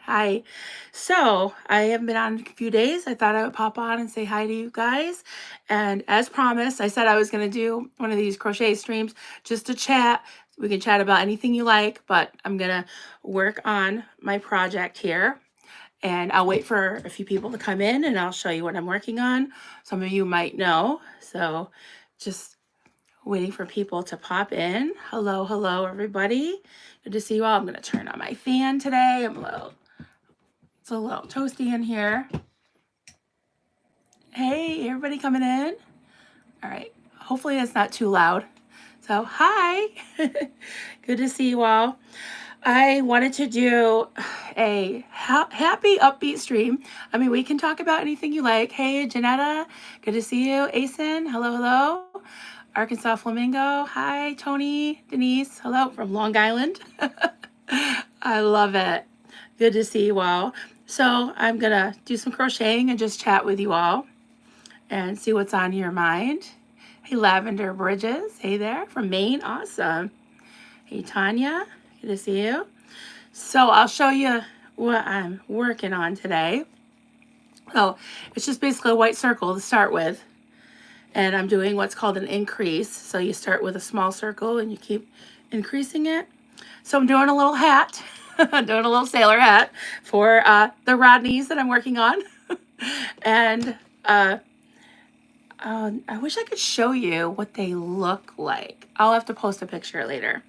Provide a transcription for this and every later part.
Hi. So I haven't been on in a few days. I thought I would pop on and say hi to you guys. And as promised, I said I was going to do one of these crochet streams just to chat. We can chat about anything you like, but I'm going to work on my project here. And I'll wait for a few people to come in and I'll show you what I'm working on. Some of you might know. So just waiting for people to pop in. Hello, hello, everybody. Good to see you all. I'm going to turn on my fan today. It's a little toasty in here. Hey, everybody coming in? All right. Hopefully it's not too loud. So, hi. Good to see you all. I wanted to do a happy, upbeat stream. I mean, we can talk about anything you like. Hey, Janetta. Good to see you. Asen. Hello, hello. Arkansas Flamingo. Hi, Tony. Denise. Hello from Long Island. I love it. Good to see you all. So I'm going to do some crocheting and just chat with you all and see what's on your mind. Hey, Lavender Bridges. Hey there from Maine. Awesome. Hey, Tanya. Good to see you. So I'll show you what I'm working on today. So it's just basically a white circle to start with. And I'm doing what's called an increase. So you start with a small circle and you keep increasing it. So I'm doing a little hat. I'm doing a little sailor hat for the Rodneys that I'm working on. And I wish I could show you what they look like. I'll have to post a picture later.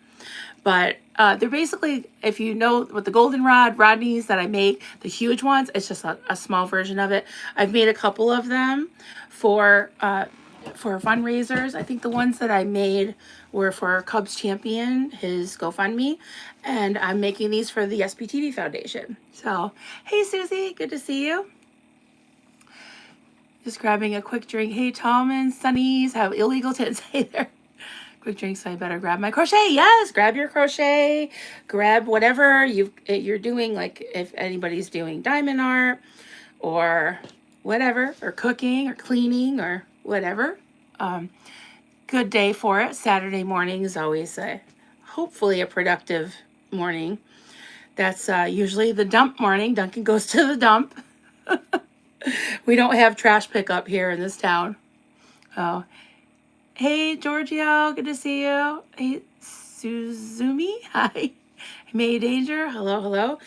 But they're basically, if you know what the goldenrod Rodneys that I make, the huge ones, it's just a small version of it. I've made a couple of them for fundraisers. I think the ones that I made were for Cubs Champion, his GoFundMe, and I'm making these for the SPTV Foundation. So, hey Susie, good to see you. Just grabbing a quick drink. Hey Tom and Sunnies have illegal tits. Hey there. Quick drink, so I better grab my crochet. Yes, grab your crochet. Grab whatever you're doing, like if anybody's doing diamond art or whatever, or cooking or cleaning or whatever. Good day for it. Saturday morning is always hopefully a productive morning. That's usually the dump morning. Duncan goes to the dump. We don't have trash pickup here in this town. Oh, hey Giorgio, good to see you. Hey Suzumi, hi. May Danger, hello, hello.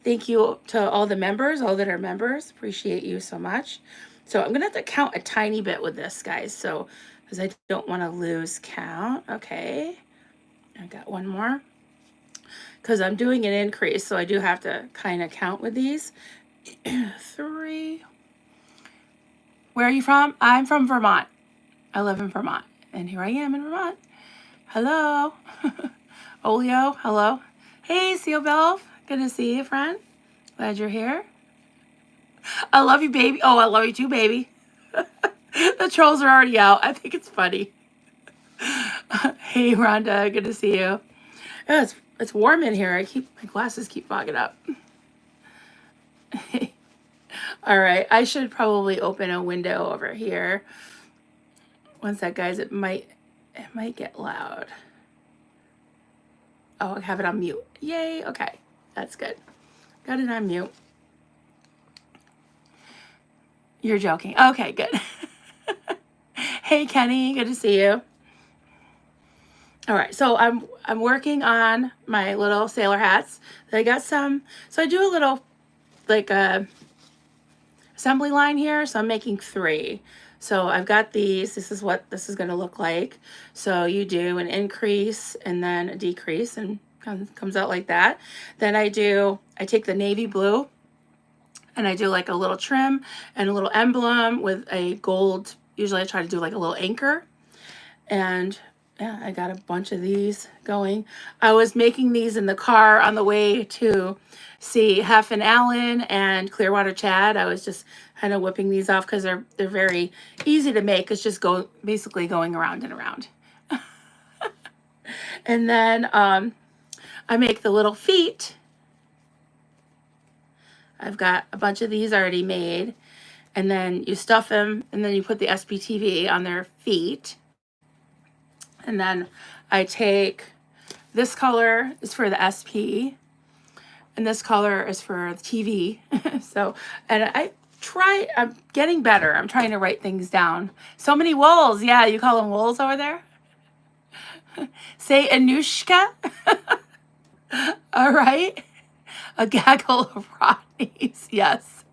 Thank you to all the members, all that are members. Appreciate you so much. So I'm gonna have to count a tiny bit with this, guys. So, because I don't want to lose count. Okay, I got one more. Because I'm doing an increase, so I do have to kind of count with these. 3. Where are you from? I'm from Vermont. I live in Vermont, and here I am in Vermont. Hello, Olio. Hello. Hey, Seal Belf. Good to see you, friend. Glad you're here. I love you, baby. Oh, I love you too, baby. The trolls are already out. I think it's funny. Hey, Rhonda. Good to see you. Oh, it's warm in here. My glasses keep fogging up. All right. I should probably open a window over here. One sec, guys. It might get loud. Oh, I have it on mute. Yay. Okay. That's good. Got it on mute. You're joking. Okay, good. Hey, Kenny. Good to see you. All right, so I'm working on my little sailor hats. I got some, so I do a little like a assembly line here. So I'm making 3. So I've got these. This is what this is going to look like. So you do an increase and then a decrease, and comes out like that. Then I take the navy blue, and I do like a little trim and a little emblem with a gold. Usually I try to do like a little anchor, and yeah, I got a bunch of these going. I was making these in the car on the way to see Hef and Allen and Clearwater Chad. I was just kind of whipping these off because they're very easy to make. It's just basically going around and around. And then I make the little feet. I've got a bunch of these already made. And then you stuff them, and then you put the SPTV on their feet. And then I take this color is for the SP, and this color is for the TV. So, and I'm getting better. I'm trying to write things down. So many wools. Yeah, you call them wools over there? Say Anushka. All right. A gaggle of Rodneys. Yes.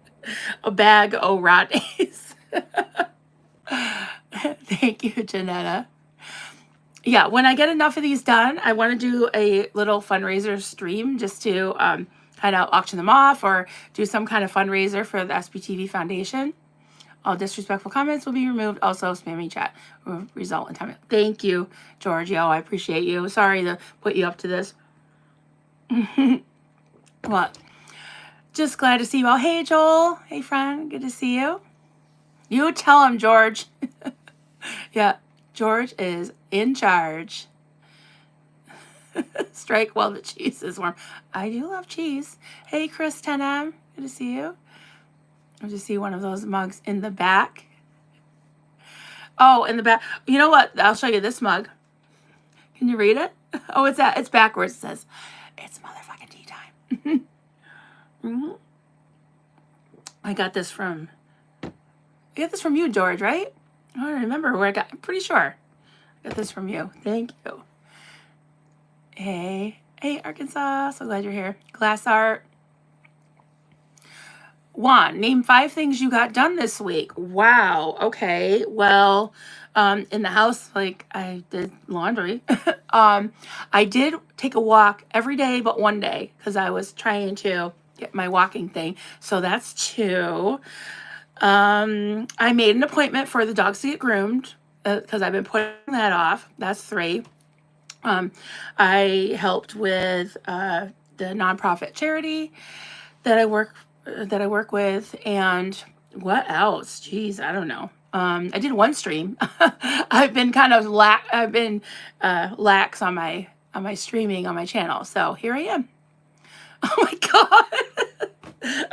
A bag of Rodneys. Thank you, Janetta. Yeah, when I get enough of these done, I want to do a little fundraiser stream just to kind of auction them off or do some kind of fundraiser for the SBTV Foundation. All disrespectful comments will be removed. Also, spamming chat will result in time. Thank you, Giorgio. I appreciate you. Sorry to put you up to this. What? Just glad to see you all. Hey, Joel. Hey, friend. Good to see you. You tell him, George. Yeah, George is in charge. Strike while the cheese is warm. I do love cheese. Hey, Chris 10M. Good to see you. I just see one of those mugs in the back. Oh, in the back. You know what? I'll show you this mug. Can you read it? Oh, it's backwards. It says, it's motherfucking tea time. Mm-hmm. I got this from you, George, right? I don't remember where I'm pretty sure I got this from you. Thank you. Hey, Arkansas. So glad you're here. Glass art. Juan, name 5 things you got done this week. Wow. Okay. Well, in the house, like I did laundry. I did take a walk every day but one day because I was trying to get my walking thing. So that's 2. I made an appointment for the dogs to get groomed because I've been putting that off. That's 3. I helped with the nonprofit charity that I work with, and what else? Jeez, I don't know. I did one stream. I've been kind of lax on my streaming on my channel, so here I am. Oh my god!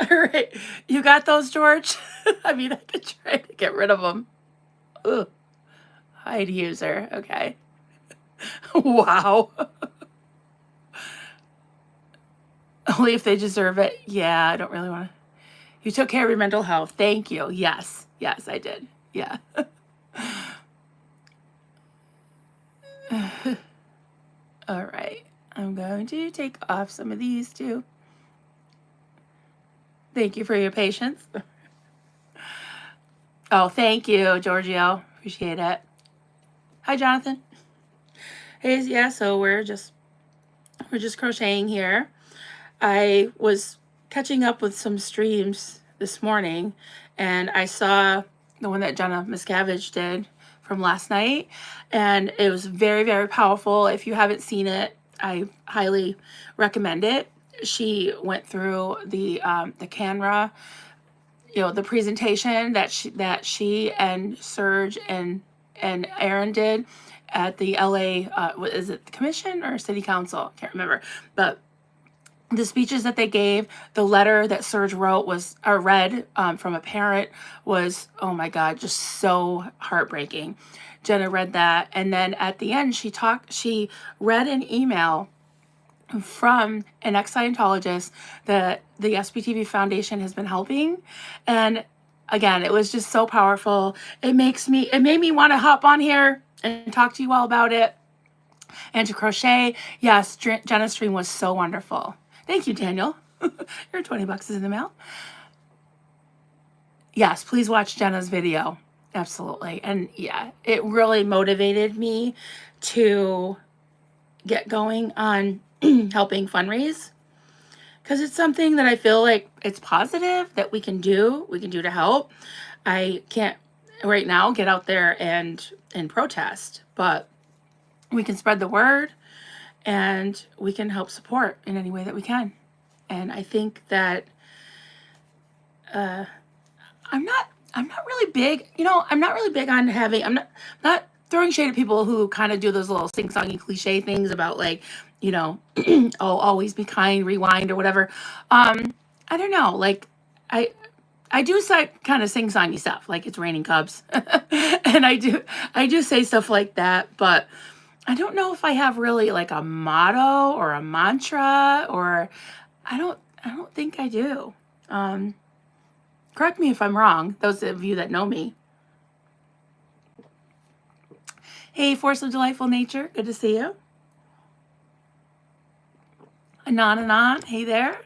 All right, you got those, George? I mean, I could try to get rid of them. Ugh. Hide user. Okay. Wow. Only if they deserve it. Yeah, I don't really want to. You took care of your mental health. Thank you. Yes, I did. Yeah. All right. I'm going to take off some of these too. Thank you for your patience. Oh, thank you, Giorgio. Appreciate it. Hi, Jonathan. Hey, yeah, so we're just crocheting here. I was catching up with some streams this morning, and I saw the one that Jenna Miscavige did from last night, and it was very, very powerful. If you haven't seen it, I highly recommend it. She went through the Canva, the presentation that she and Serge and Aaron did at the LA, is it the commission or city council? I can't remember, but the speeches that they gave, the letter that Serge read from a parent was, oh my God, just so heartbreaking. Jenna read that. And then at the end, she read an email from an ex-Scientologist that the SBTV Foundation has been helping. And again, it was just so powerful. It made me want to hop on here and talk to you all about it. And to crochet. Yes, Jenna's stream was so wonderful. Thank you, Daniel. Your 20 bucks is in the mail. Yes, please watch Jenna's video. Absolutely. And yeah, it really motivated me to get going on helping fundraise, because it's something that I feel like it's positive that we can do to help. I can't right now get out there and protest, but we can spread the word and we can help support in any way that we can. And I think that I'm not really big, I'm not really big on having, I'm not throwing shade at people who kind of do those little sing-songy cliche things about like, oh, always be kind, rewind or whatever. I don't know, like I do say kind of sing-songy stuff, like it's raining cubs. And I do say stuff like that, but I don't know if I have really like a motto or a mantra, or I I don't think I do. Correct me if I'm wrong, those of you that know me. Hey, Force of Delightful Nature, good to see you. Anon, hey there.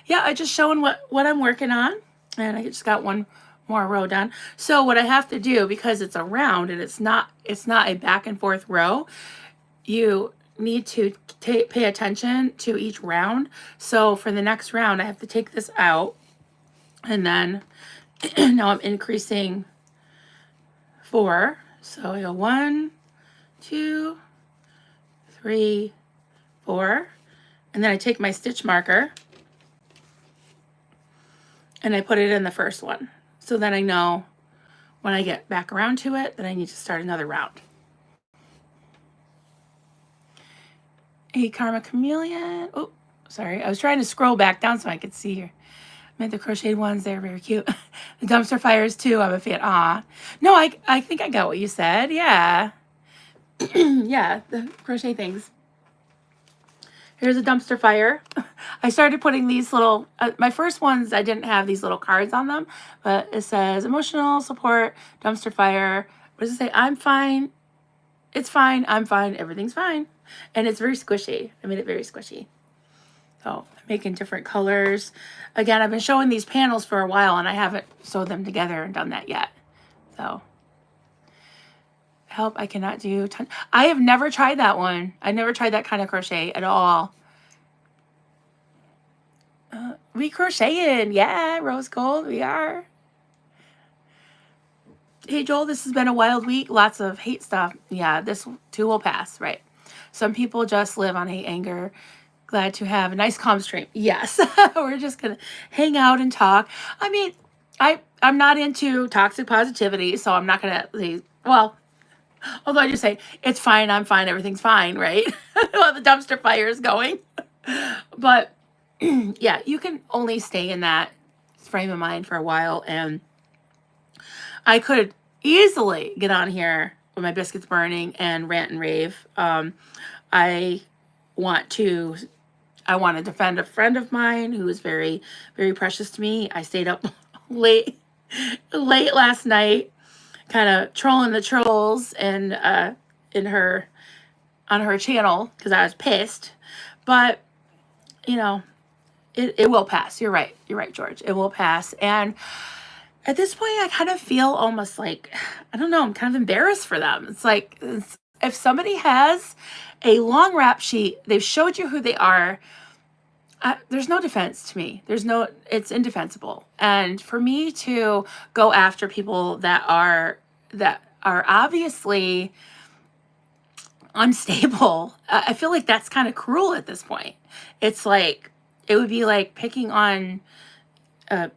Yeah, I just showing what I'm working on, and I just got one more row done. So what I have to do, because it's a round and it's not a back and forth row, you need to pay attention to each round. So for the next round, I have to take this out, and then now I'm increasing 4. So I go 1, 2, 3, 4, and then I take my stitch marker and I put it in the first one. So then I know when I get back around to it that I need to start another round. Hey, Karma Chameleon. Oh, sorry. I was trying to scroll back down so I could see here. I meant the crocheted ones. They're very cute. The dumpster fires too. I'm a fan. Aw. No, I think I got what you said. Yeah. Yeah, the crochet things. Here's a dumpster fire. I started putting these little, my first ones, I didn't have these little cards on them, but it says emotional support, dumpster fire. What does it say? I'm fine. It's fine. I'm fine. Everything's fine. And it's very squishy. I made it very squishy. So I'm making different colors. Again, I've been showing these panels for a while and I haven't sewed them together and done that yet. So help, I cannot do. I have never tried that one. I never tried that kind of crochet at all. We crocheting. Yeah, rose gold, we are. Hey, Joel, this has been a wild week. Lots of hate stuff. Yeah, this too will pass, right? Some people just live on hate, anger. Glad to have a nice calm stream. Yes, we're just going to hang out and talk. I mean, I'm not into toxic positivity, so I'm not going to, well, although I just say, it's fine, I'm fine, everything's fine, right? While the dumpster fire is going. But yeah, you can only stay in that frame of mind for a while, and I could easily get on here with my biscuits burning and rant and rave. I want to defend a friend of mine who is very, very precious to me. I stayed up late last night, kind of trolling the trolls and on her channel because I was pissed. But you know, it will pass. You're right, George. It will pass. And at this point, I kind of feel almost like, I don't know, I'm kind of embarrassed for them. It's like, if somebody has a long rap sheet, they've showed you who they are, there's no defense to me. It's indefensible. And for me to go after people that are obviously unstable, I feel like that's kind of cruel at this point. It's like, it would be like picking on a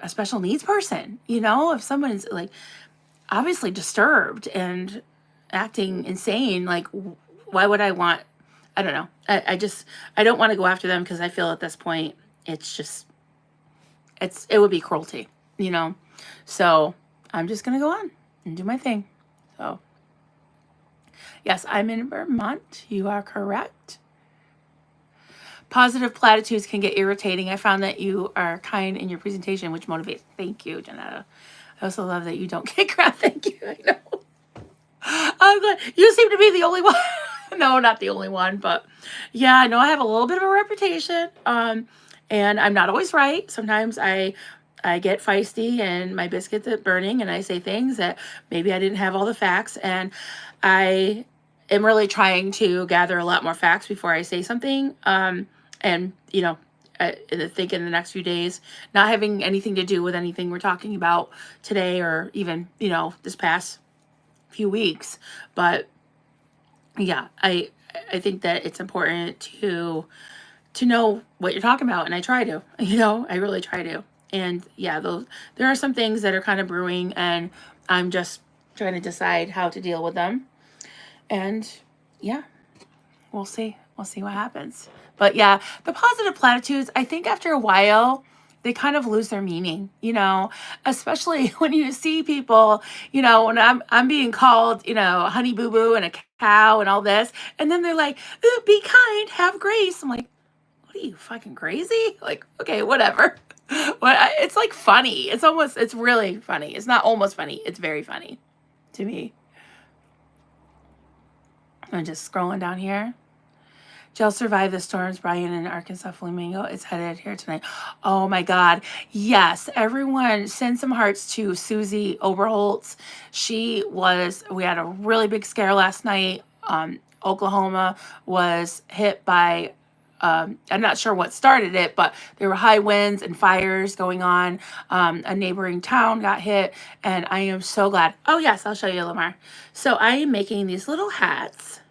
special needs person, if someone's like obviously disturbed and acting insane, like why would I want, I don't know. I don't want to go after them because I feel at this point, it would be cruelty, So I'm just going to go on and do my thing. So yes, I'm in Vermont. You are correct. Positive platitudes can get irritating. I found that you are kind in your presentation, which motivates. Thank you, Janetta. I also love that you don't get crap. Thank you. I know. I'm glad. You seem to be the only one. No, not the only one, but yeah, I know I have a little bit of a reputation. And I'm not always right. Sometimes I get feisty and my biscuits are burning and I say things that maybe I didn't have all the facts, and I am really trying to gather a lot more facts before I say something. And I think in the next few days, not having anything to do with anything we're talking about today or even, this past few weeks. But yeah, I think that it's important to know what you're talking about. And I try to, I really try to. And yeah, there are some things that are kind of brewing and I'm just trying to decide how to deal with them. And yeah, we'll see. We'll see what happens. But yeah, the positive platitudes, I think after a while, they kind of lose their meaning, especially when you see people, when I'm being called, honey boo boo and a cow and all this. And then they're like, ooh, be kind, have grace. I'm like, what are you, fucking crazy? Like, okay, whatever. It's like funny. It's really funny. It's not almost funny. It's very funny to me. I'm just scrolling down here. Jill survived the storms. Brian in Arkansas Flamingo is headed here tonight. Oh my God. Yes. Everyone send some hearts to Susie Oberholtz. We had a really big scare last night. Oklahoma was hit by, I'm not sure what started it, but there were high winds and fires going on. A neighboring town got hit, and I am so glad. Oh yes, I'll show you, Lamar. So I am making these little hats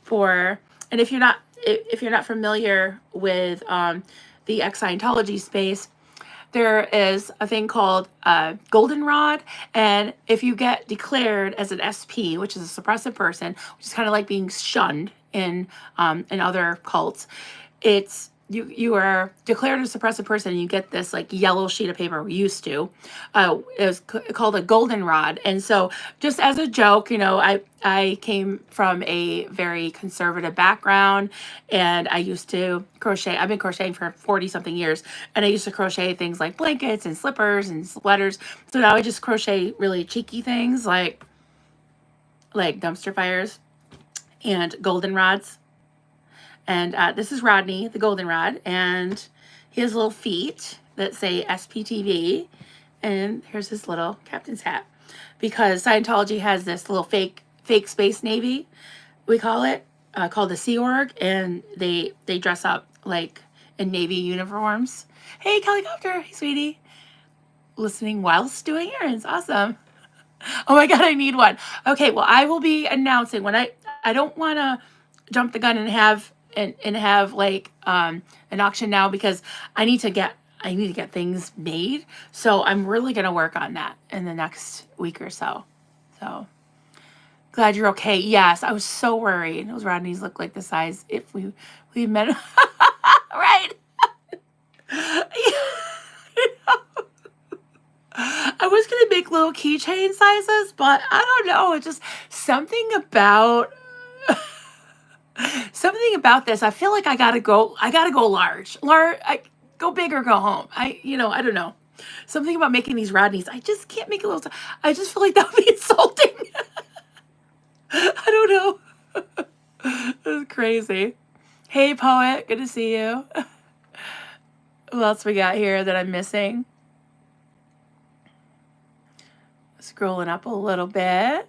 for, and if you're not familiar with the ex-Scientology space, there is a thing called goldenrod, and if you get declared as an SP, which is a suppressive person, which is kind of like being shunned in other cults, it's you are declared a suppressive person, and you get this like yellow sheet of paper. We used to, it was called a goldenrod, and so just as a joke, I came from a very conservative background, and I used to crochet. I've been crocheting for 40 something years, and I used to crochet things like blankets and slippers and sweaters. So now I just crochet really cheeky things like dumpster fires and goldenrods. And this is Rodney, the goldenrod, and he has little feet that say SPTV, and here's his little captain's hat. Because Scientology has this little fake space navy, we call it, called the Sea Org, and they dress up like in Navy uniforms. Hey, Helicopter, hey, sweetie. Listening whilst doing errands, awesome. Oh my God, I need one. Okay, well, I will be announcing when I don't want to jump the gun and have like an auction now, because I need to get things made. So I'm really gonna work on that in the next week or so. So glad you're okay. Yes, I was so worried. Those Rodneys look like the size if we met. Right. I was gonna make little keychain sizes, but I don't know. It's just something about this. I feel like I gotta go large. I go big or go home. I don't know. Something about making these Rodneys. I just can't make a little. I just feel like that would be insulting. I don't know. It's crazy. Hey, Poet. Good to see you. Who else we got here that I'm missing? Scrolling up a little bit.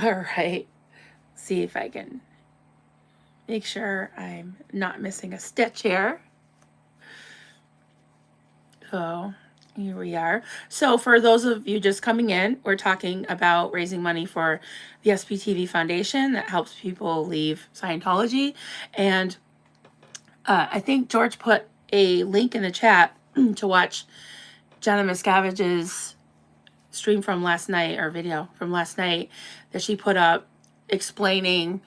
All right. See if I can make sure I'm not missing a stitch here. So here we are. So for those of you just coming in, we're talking about raising money for the SPTV Foundation that helps people leave Scientology. And I think George put a link in the chat to watch Jenna Miscavige's stream from last night, or video from last night, that she put up explaining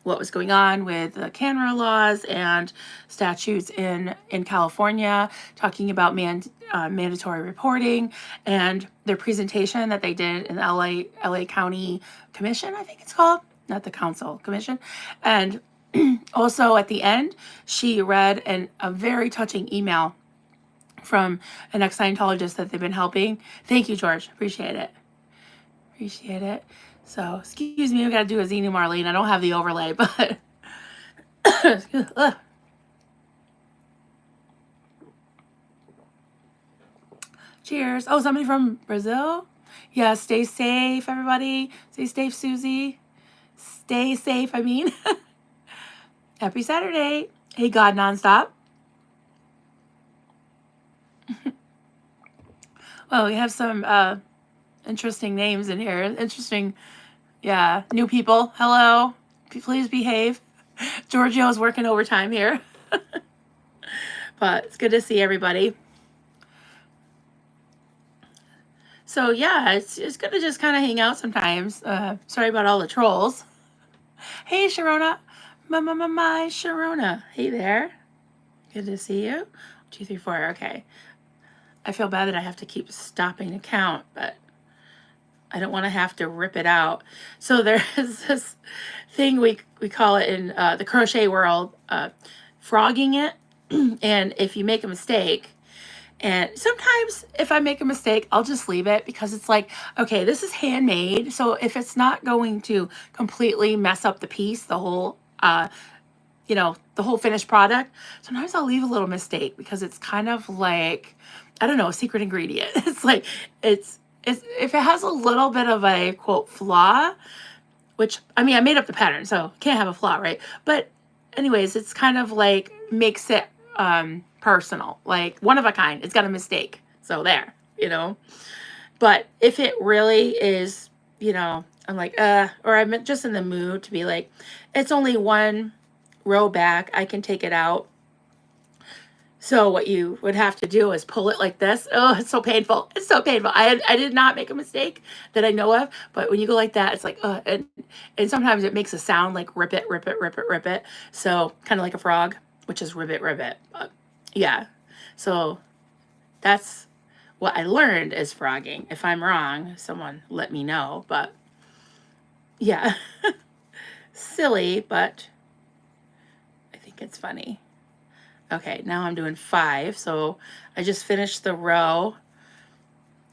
what was going on with the CANRA laws and statutes in California, talking about mandatory reporting, and their presentation that they did in the LA County Commission, I think it's called, not the council, commission. And also at the end, she read a very touching email from an ex-Scientologist that they've been helping. Thank you, George. Appreciate it. Appreciate it. So, excuse me, we got to do a Xenu Marlene. I don't have the overlay, but cheers. Oh, somebody from Brazil? Yeah, stay safe, everybody. Stay safe, Susie. Stay safe, I mean. Happy Saturday. Hey, God Nonstop. Well, we have some interesting names in here. Interesting, yeah, new people. Hello. Please behave. Giorgio's working overtime here. But it's good to see everybody. So yeah, it's good to just kind of hang out sometimes. Sorry about all the trolls. Hey, Sharona. My Sharona. Hey there. Good to see you. 2, 3, 4. Okay. I feel bad that I have to keep stopping to count, but I don't want to have to rip it out. So there's this thing we call it in the crochet world, frogging it. And if you make a mistake, and sometimes if I make a mistake, I'll just leave it because it's like, okay, this is handmade. So if it's not going to completely mess up the piece, the whole, the whole finished product, sometimes I'll leave a little mistake because it's kind of like, I don't know, a secret ingredient. It's like, it's if it has a little bit of a quote flaw, which, I mean, I made up the pattern, so can't have a flaw, right? But anyways, it's kind of like makes it personal, like one of a kind. It's got a mistake. So there, But if it really is, I'm like, or I'm just in the mood to be like, it's only one row back, I can take it out. So what you would have to do is pull it like this. Oh, it's so painful. It's so painful. I did not make a mistake that I know of, but when you go like that, it's like, and sometimes it makes a sound like rip it, rip it, rip it, rip it. So kind of like a frog, which is ribbit, ribbit. But yeah. So that's what I learned is frogging. If I'm wrong, someone let me know, but yeah, silly, but I think it's funny. Okay, now I'm doing 5. So I just finished the row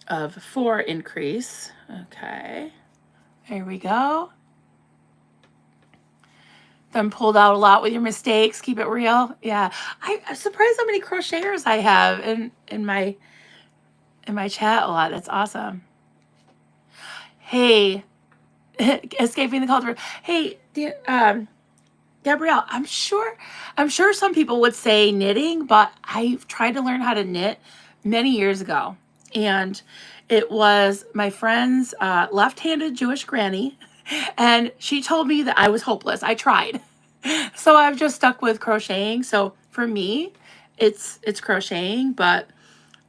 of 4 increase. Okay, here we go. Then pulled out a lot with your mistakes. Keep it real. Yeah, I'm surprised how many crocheters I have in my chat a lot. That's awesome. Hey, escaping the culture. Hey, Gabrielle, I'm sure some people would say knitting, but I tried to learn how to knit many years ago. And it was my friend's left-handed Jewish granny. And she told me that I was hopeless. I tried. So I've just stuck with crocheting. So for me, it's crocheting, but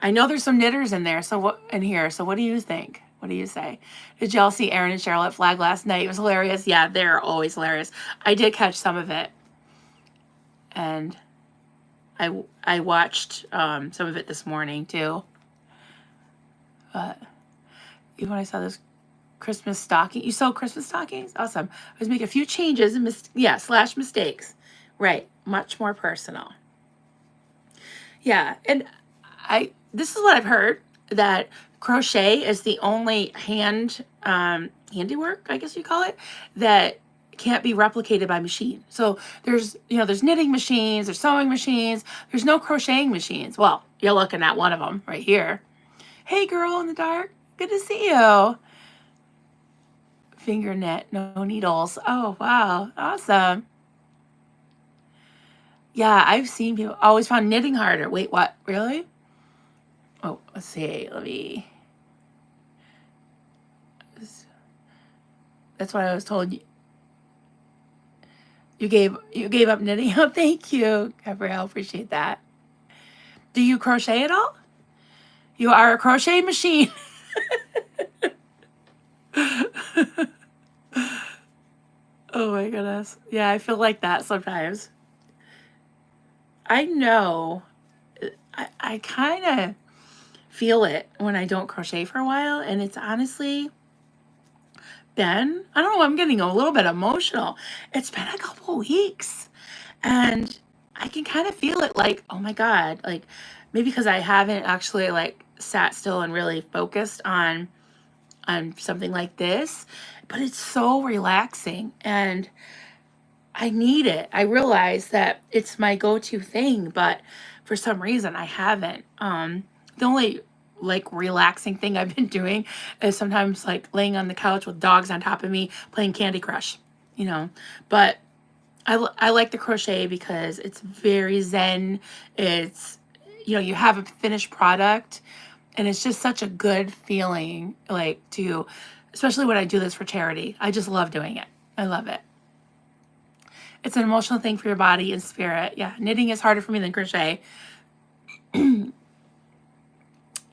I know there's some knitters in there. So what do you think? What do you say? Did y'all see Aaron and Cheryl at Flag last night? It was hilarious. Yeah, they're always hilarious. I did catch some of it. And I watched some of it this morning too. But even when I saw this Christmas stocking, you sold Christmas stockings? Awesome. I was making a few changes and slash mistakes. Right. Much more personal. Yeah. And this is what I've heard, that crochet is the only handiwork, I guess you call it, that can't be replicated by machine. So there's knitting machines, there's sewing machines, there's no crocheting machines. Well, you're looking at one of them right here. Hey girl in the dark, good to see you. Finger knit, no needles. Oh, wow, awesome. Yeah, I've seen people always found knitting harder. Wait, what? Really? Oh, let's see. That's what I was told. You gave up knitting. Oh, thank you, Gabrielle. Appreciate that. Do you crochet at all? You are a crochet machine. Oh my goodness. Yeah, I feel like that sometimes. I know. I kind of feel it when I don't crochet for a while, and it's honestly been, I don't know, I'm getting a little bit emotional. It's been a couple weeks, and I can kind of feel it, like, oh my God, like maybe because I haven't actually like sat still and really focused on something like this, but it's so relaxing and I need it. I realize that it's my go-to thing, but for some reason I haven't. The only like relaxing thing I've been doing is sometimes like laying on the couch with dogs on top of me playing Candy Crush, But I like the crochet because it's very zen. It's, you have a finished product and it's just such a good feeling, like especially when I do this for charity. I just love doing it. I love it. It's an emotional thing for your body and spirit. Yeah, knitting is harder for me than crochet.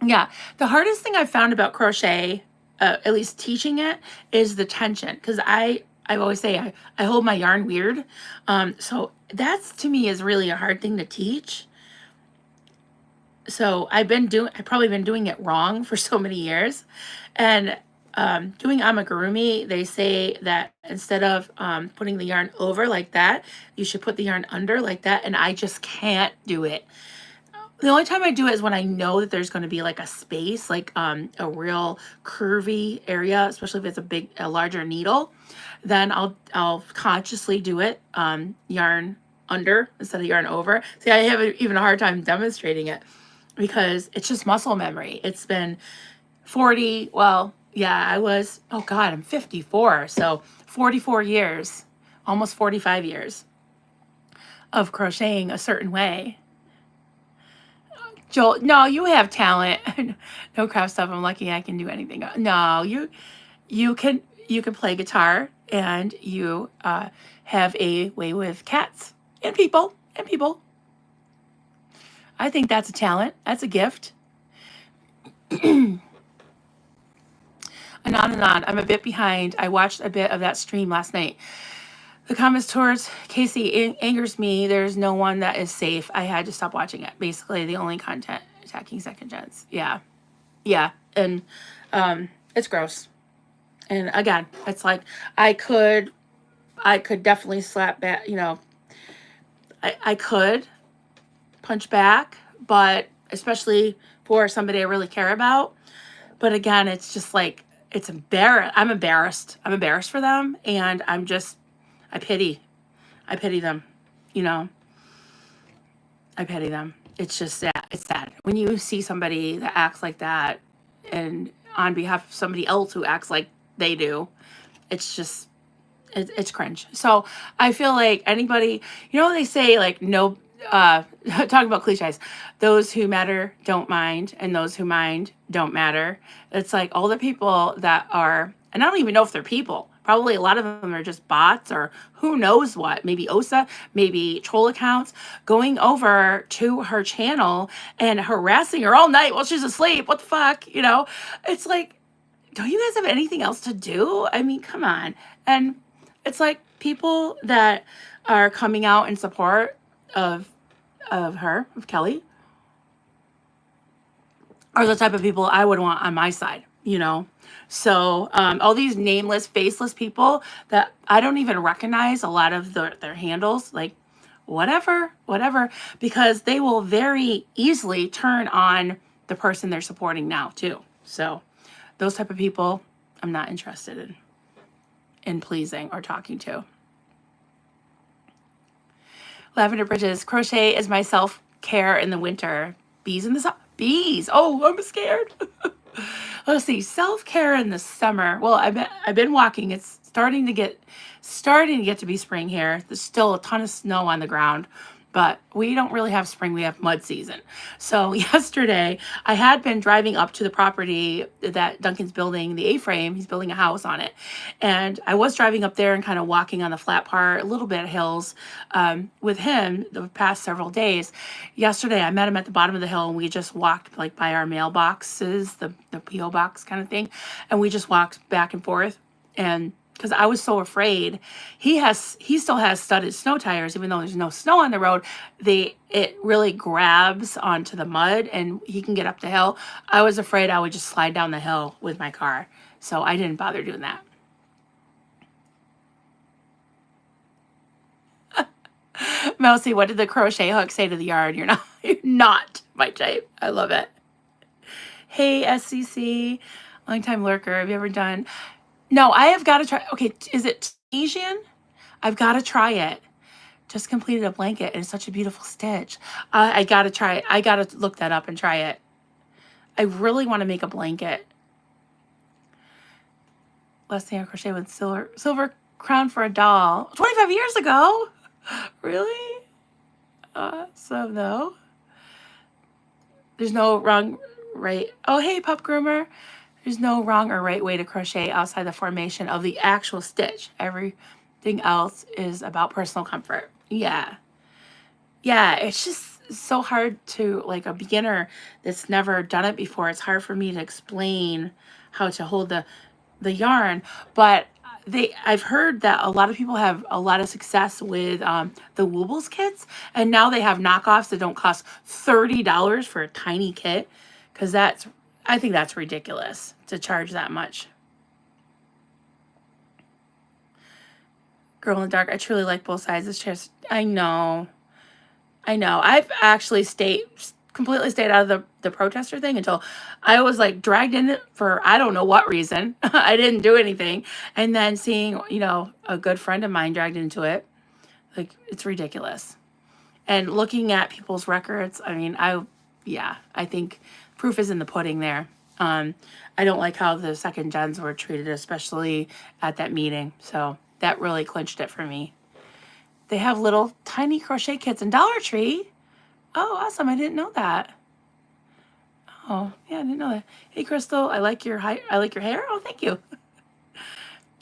Yeah, the hardest thing I've found about crochet, at least teaching it, is the tension. Because I always say I hold my yarn weird. So that's, to me, is really a hard thing to teach. So I've probably been doing it wrong for so many years. And doing amigurumi, they say that instead of putting the yarn over like that, you should put the yarn under like that, and I just can't do it. The only time I do it is when I know that there's going to be like a space, like a real curvy area, especially if it's a larger needle. Then I'll consciously do it yarn under instead of yarn over. See, I have even a hard time demonstrating it because it's just muscle memory. It's been 40, well, yeah, oh God, I'm 54. So 44 years, almost 45 years of crocheting a certain way. Joel, no, you have talent. No crap stuff. I'm lucky I can do anything. No, you can play guitar, and you have a way with cats and people and people. I think that's a talent. That's a gift. And on and on. I'm a bit behind. I watched a bit of that stream last night. The comments towards Casey angers me. There's no one that is safe. I had to stop watching it. Basically, the only content attacking second gens. Yeah. Yeah. And it's gross. And again, it's like I could definitely slap back, you know, I could punch back, but especially for somebody I really care about. But again, it's just like, it's I'm embarrassed. I'm embarrassed for them. And I pity them, you know, I pity them. It's just sad. It's sad when you see somebody that acts like that and on behalf of somebody else who acts like they do. It's just, it's cringe. So I feel like anybody, you know, they say like, no, talking about cliches, those who matter don't mind, and those who mind don't matter. It's like all the people that are, and I don't even know if they're people. Probably a lot of them are just bots or who knows what. Maybe OSA, maybe troll accounts going over to her channel and harassing her all night while she's asleep. What the fuck? You know, it's like, don't you guys have anything else to do? I mean, come on. And it's like people that are coming out in support of Kelly, are the type of people I would want on my side, you know? So all these nameless, faceless people that I don't even recognize a lot of their handles, like whatever, because they will very easily turn on the person they're supporting now too. So those type of people I'm not interested in pleasing or talking to. Lavender Bridges, crochet is my self-care in the winter. Bees in the summer. Bees. Oh, I'm scared. Let's see. Self-care in the summer. Well, I've been walking. It's starting to get to be spring here. There's still a ton of snow on the ground, but we don't really have spring. We have mud season. So yesterday I had been driving up to the property that Duncan's building, the A-frame. He's building a house on it. And I was driving up there and kind of walking on the flat part, a little bit of hills with him the past several days. Yesterday I met him at the bottom of the hill, and we just walked like by our mailboxes, the P.O. box kind of thing. And we just walked back and forth. And because I was so afraid. He still has studded snow tires, even though there's no snow on the road. It really grabs onto the mud, and he can get up the hill. I was afraid I would just slide down the hill with my car, so I didn't bother doing that. Mousy, what did the crochet hook say to the yarn? You're not my type. I love it. Hey, SCC, longtime lurker. Have you ever done? No, I have got to try. Okay, is it Asian? I've got to try it. Just completed a blanket, and it's such a beautiful stitch. I got to try it. I got to look that up and try it. I really want to make a blanket. Last thing I crochet with silver crown for a doll. 25 years ago? Really? So though. There's no wrong, right. Oh, hey, pup groomer. There's no wrong or right way to crochet outside the formation of the actual stitch. Everything else is about personal comfort. Yeah. Yeah, it's just so hard to, like a beginner that's never done it before, it's hard for me to explain how to hold the yarn. But I've heard that a lot of people have a lot of success with the Woobles kits, and now they have knockoffs that don't cost $30 for a tiny kit, because I think that's ridiculous to charge that much. Girl in the dark. I truly like both sides of this chair. I know. I know. I've actually completely stayed out of the protester thing until I was like dragged in it for I don't know what reason. I didn't do anything. And then seeing, a good friend of mine dragged into it, like it's ridiculous. And looking at people's records, I mean, I think proof is in the pudding there. I don't like how the second gens were treated, especially at that meeting. So that really clinched it for me. They have little tiny crochet kits in Dollar Tree. Oh, awesome. I didn't know that. Oh, yeah, I didn't know that. Hey, Crystal, I like your hair. Oh, thank you.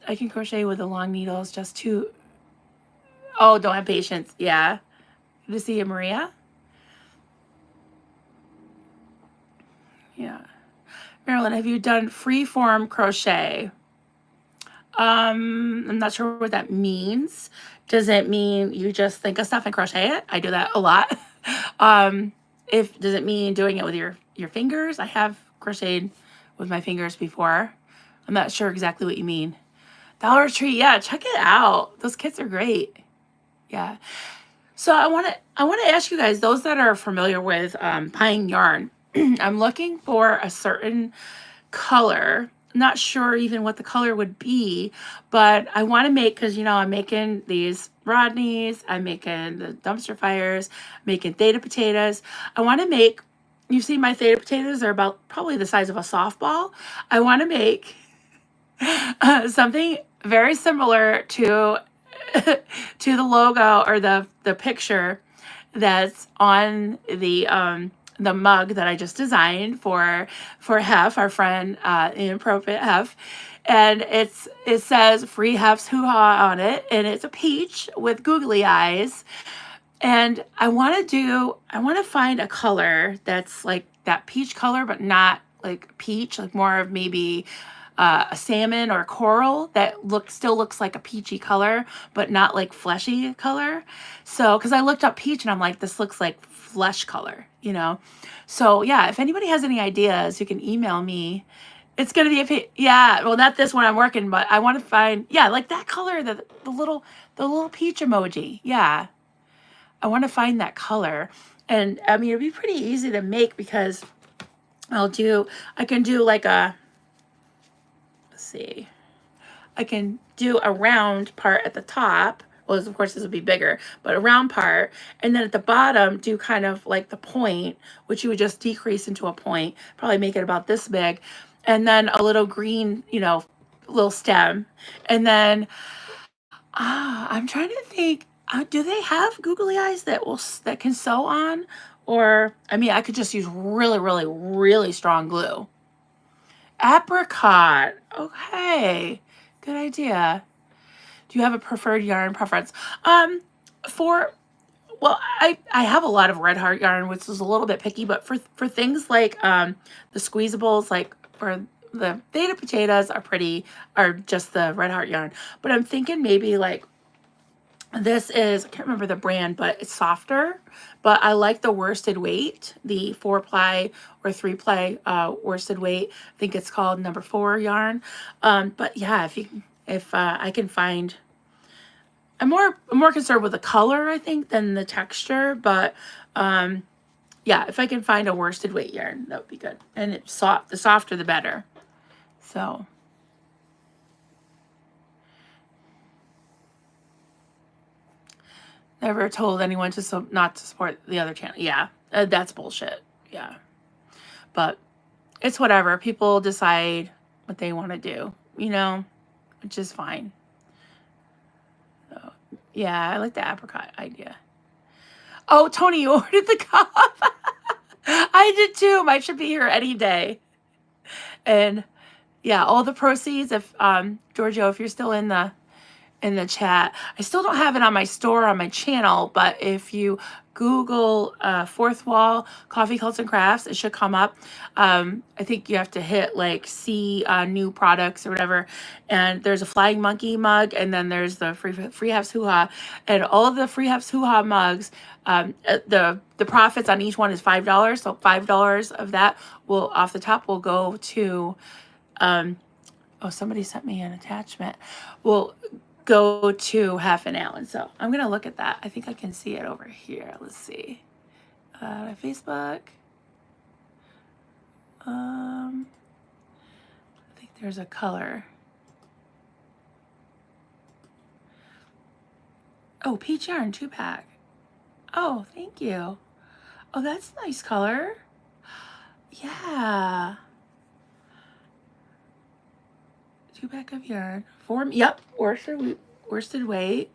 I can crochet with the long needles just to... Oh, don't have patience. Yeah. Good to see you, Maria. Yeah. Marilyn, have you done free-form crochet? I'm not sure what that means. Does it mean you just think of stuff and crochet it? I do that a lot. Does it mean doing it with your fingers? I have crocheted with my fingers before. I'm not sure exactly what you mean. Dollar Tree, yeah, check it out. Those kits are great. Yeah. So I want to ask you guys, those that are familiar with Pine Yarn, I'm looking for a certain color. Not sure even what the color would be, but I want to make, because I'm making these Rodneys, I'm making the dumpster fires, making theta potatoes. I want to make, you see my theta potatoes are about probably the size of a softball. I want to make something very similar to to the logo or the picture that's on the mug that I just designed for Hef, our friend, Inappropriate Hef. And it says Free Hef's Hoo-Ha on it, and it's a peach with googly eyes. And I want to find a color that's like that peach color, but not like peach, like more of maybe a salmon or coral that still looks like a peachy color, but not like fleshy color. So, because I looked up peach and I'm like, this looks like flesh color, So yeah, if anybody has any ideas, you can email me. It's gonna be yeah. Well, not this one I'm working, but I want to find like that color, the little peach emoji. Yeah, I want to find that color, and I mean it'd be pretty easy to make because I can do like a. Let's see. I can do a round part at the top. Well, of course, this would be bigger, but a round part. And then at the bottom, do kind of like the point, which you would just decrease into a point, probably make it about this big. And then a little green, little stem. And then, I'm trying to think, do they have googly eyes that can sew on? Or, I mean, I could just use really, really, really strong glue. Apricot. Okay. Good idea. Do you have a preferred yarn preference? I have a lot of red heart yarn, which is a little bit picky, but for things like the squeezables, like for the theta potatoes are just the red heart yarn. But I'm thinking maybe like this is, I can't remember the brand, but it's softer. But I like the worsted weight, the 4-ply or 3-ply worsted weight. I think it's called number 4 yarn. But yeah, if I can find, I'm more concerned with the color, I think, than the texture. But yeah, if I can find a worsted weight yarn, that would be good. And it's soft. The softer, the better. So. Never told anyone not to support the other channel. Yeah, that's bullshit. Yeah. But it's whatever. People decide what they want to do, which is fine. So, yeah, I like the apricot idea. Oh, Tony, you ordered the cup. I did too. Mine should be here any day. And yeah, all the proceeds, if Giorgio, if you're still in the chat. I still don't have it on my store on my channel, but if you Google Fourth Wall Coffee Cults and Crafts, it should come up. I think you have to hit like see new products or whatever. And there's a Flying Monkey mug, and then there's the Free Hef's Hoo-Ha. And all of the Free Hef's Hoo-Ha mugs, the profits on each one is $5. So $5 of that off the top will go to oh, somebody sent me an attachment. Well, go to half an Allen. So I'm going to look at that. I think I can see it over here. Let's see. My Facebook. I think there's a color. Oh, peach yarn 2-pack. Oh, thank you. Oh, that's a nice color. Yeah. 2-pack of yarn. Yep. Worsted weight.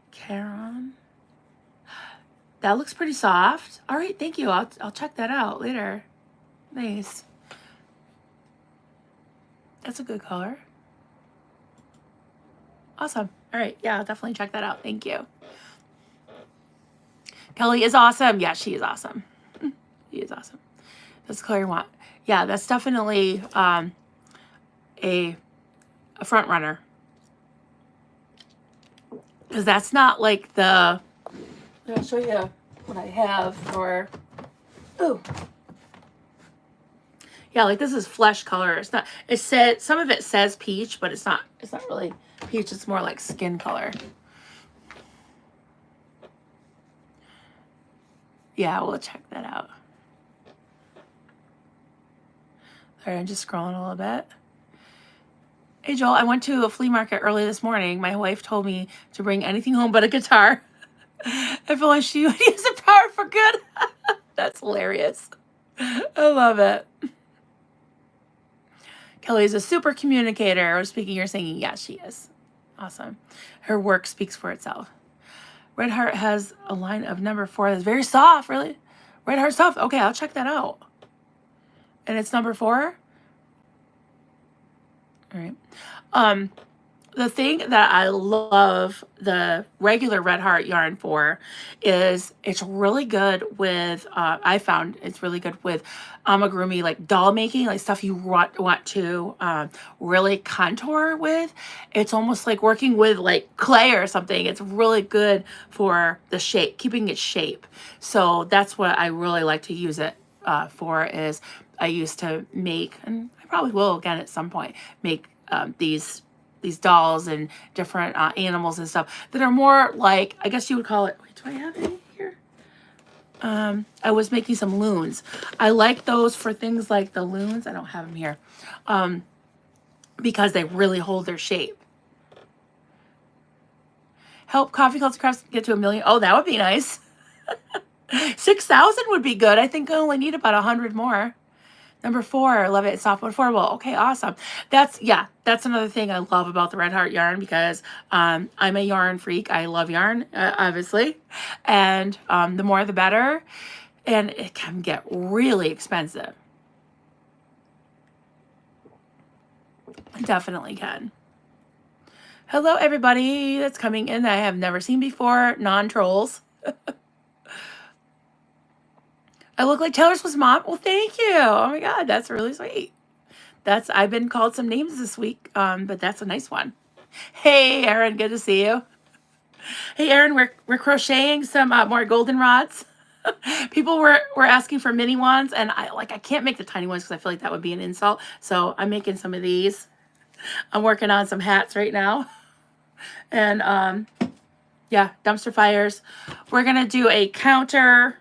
Caron. That looks pretty soft. All right, thank you. I'll check that out later. Nice. That's a good color. Awesome. All right, yeah, I'll definitely check that out. Thank you. Kelly is awesome. Yeah, she is awesome. She is awesome. That's the color you want. Yeah, that's definitely a front runner. Because that's not like the... I'll show you what I have for... Ooh. Yeah, like this is flesh color. It's not... It said... Some of it says peach, but it's not really peach. It's more like skin color. Yeah, we'll check that out. Sorry, I'm just scrolling a little bit. Hey, Joel, I went to a flea market early this morning. My wife told me to bring anything home but a guitar. I feel like she would use the power for good. That's hilarious. I love it. Kelly's a super communicator. Or speaking or singing. Yeah, she is. Awesome. Her work speaks for itself. Red Heart has a line of number 4 that's very soft, really. Red Heart soft. Okay, I'll check that out. And it's number 4? All right. The thing that I love the regular Red Heart yarn for is it's really good with, I found it's really good with amigurumi, like doll making, like stuff you want to really contour with. It's almost like working with like clay or something. It's really good for the shape, keeping its shape. So that's what I really like to use it for. Is I used to make, and I probably will again at some point, make these dolls and different animals and stuff that are more like, I guess you would call it, wait, do I have any here? I was making some loons. I like those for things like the loons. I don't have them here. Because they really hold their shape. Help Coffee Culture Crafts get to 1 million. Oh, that would be nice. 6,000 would be good. I think I only need about 100 more. Number 4, love it. It's soft but affordable. Okay, awesome. That's another thing I love about the Red Heart yarn, because I'm a yarn freak. I love yarn, obviously. And the more the better. And it can get really expensive. It definitely can. Hello, everybody that's coming in that I have never seen before. Non-trolls. I look like Taylor Swift's mom. Well, thank you. Oh my God, that's really sweet. I've been called some names this week, but that's a nice one. Hey, Erin, good to see you. Hey, Erin, we're crocheting some more goldenrods. People were asking for mini ones, and I can't make the tiny ones because I feel like that would be an insult. So I'm making some of these. I'm working on some hats right now, and yeah, dumpster fires. We're gonna do a counter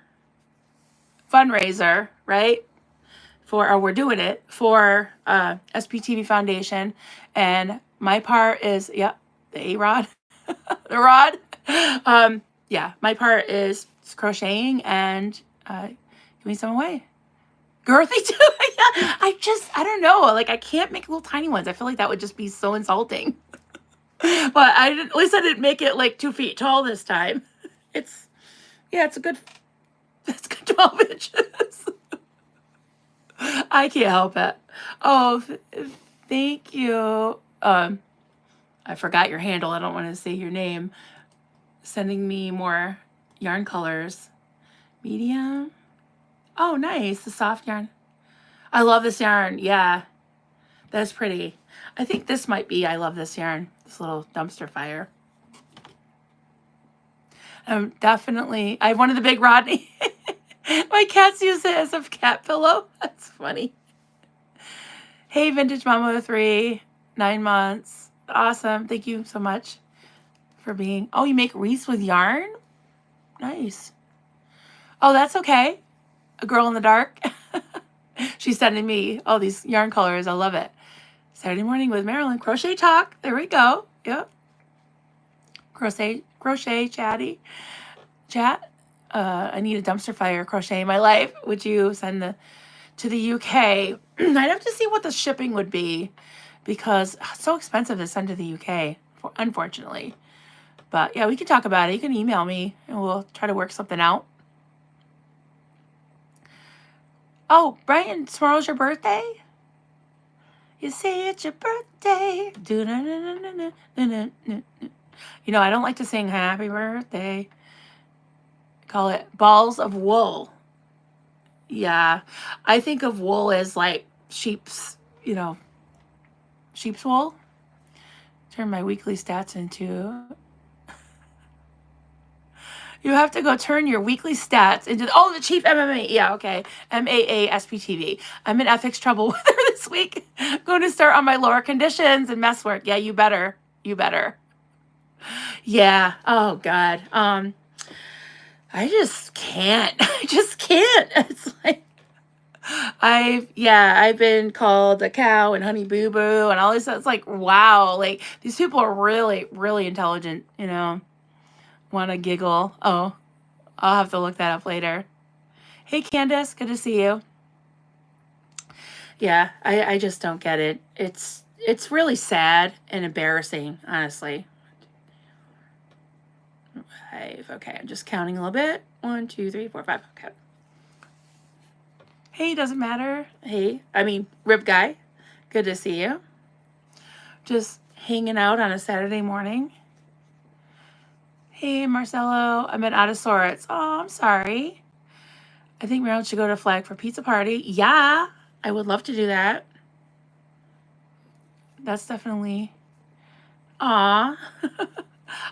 fundraiser, right? We're doing it for SPTV Foundation, and my part is, yep, the A-Rod, the rod. Yeah, my part is crocheting and giving some away. Girthy too. Yeah, I don't know. Like, I can't make little tiny ones. I feel like that would just be so insulting. But at least I didn't make it like 2 feet tall this time. It's a good 12 inches. I can't help it. Oh, thank you. I forgot your handle. I don't want to say your name. Sending me more yarn colors. Medium. Oh, nice. The soft yarn. I love this yarn. Yeah, that's pretty. I think this might be, I love this yarn. This little dumpster fire. Definitely. I have one of the big Rodney. My cats use it as a cat pillow. That's funny. Hey, Vintage Mama 3, 9 months. Awesome. Thank you so much. for being, oh, you make wreaths with yarn? Nice. Oh, that's okay. A girl in the dark. She's sending me all these yarn colors. I love it. Saturday morning with Marilyn. Crochet talk. There we go. Yep. Crochet chatty. Chat. I need a dumpster fire crochet in my life. Would you send to the UK? I'd have to see what the shipping would be because it's so expensive to send to the UK, unfortunately. But yeah, we can talk about it. You can email me and we'll try to work something out. Oh, Brian, tomorrow's your birthday? You say it's your birthday. You know, I don't like to sing happy birthday. Call it balls of wool. Yeah, I think of wool as like sheep's, you know, sheep's wool. Turn my weekly stats into... You have to go turn your weekly stats into... Oh, the chief MMA. Yeah, okay. MAASPTV. I'm in ethics trouble with her this week. I'm going to start on my lower conditions and mess work. Yeah, you better. You better. Yeah. Oh, God. I just can't. I just can't. It's like... I've been called a cow and honey boo boo and all this stuff. It's like, wow, like these people are really, really intelligent, you know, want to giggle. Oh, I'll have to look that up later. Hey, Candace, good to see you. Yeah, I just don't get it. It's really sad and embarrassing, honestly. 5. Okay, I'm just counting a little bit. 1, 2, 3, 4, 5. Okay. Hey, doesn't matter. Hey, I mean, Rib Guy, good to see you. Just hanging out on a Saturday morning. Hey, Marcelo, I'm out of sorts. Oh, I'm sorry. I think Marilyn should go to Flag for Pizza Party. Yeah, I would love to do that. That's definitely... Aw.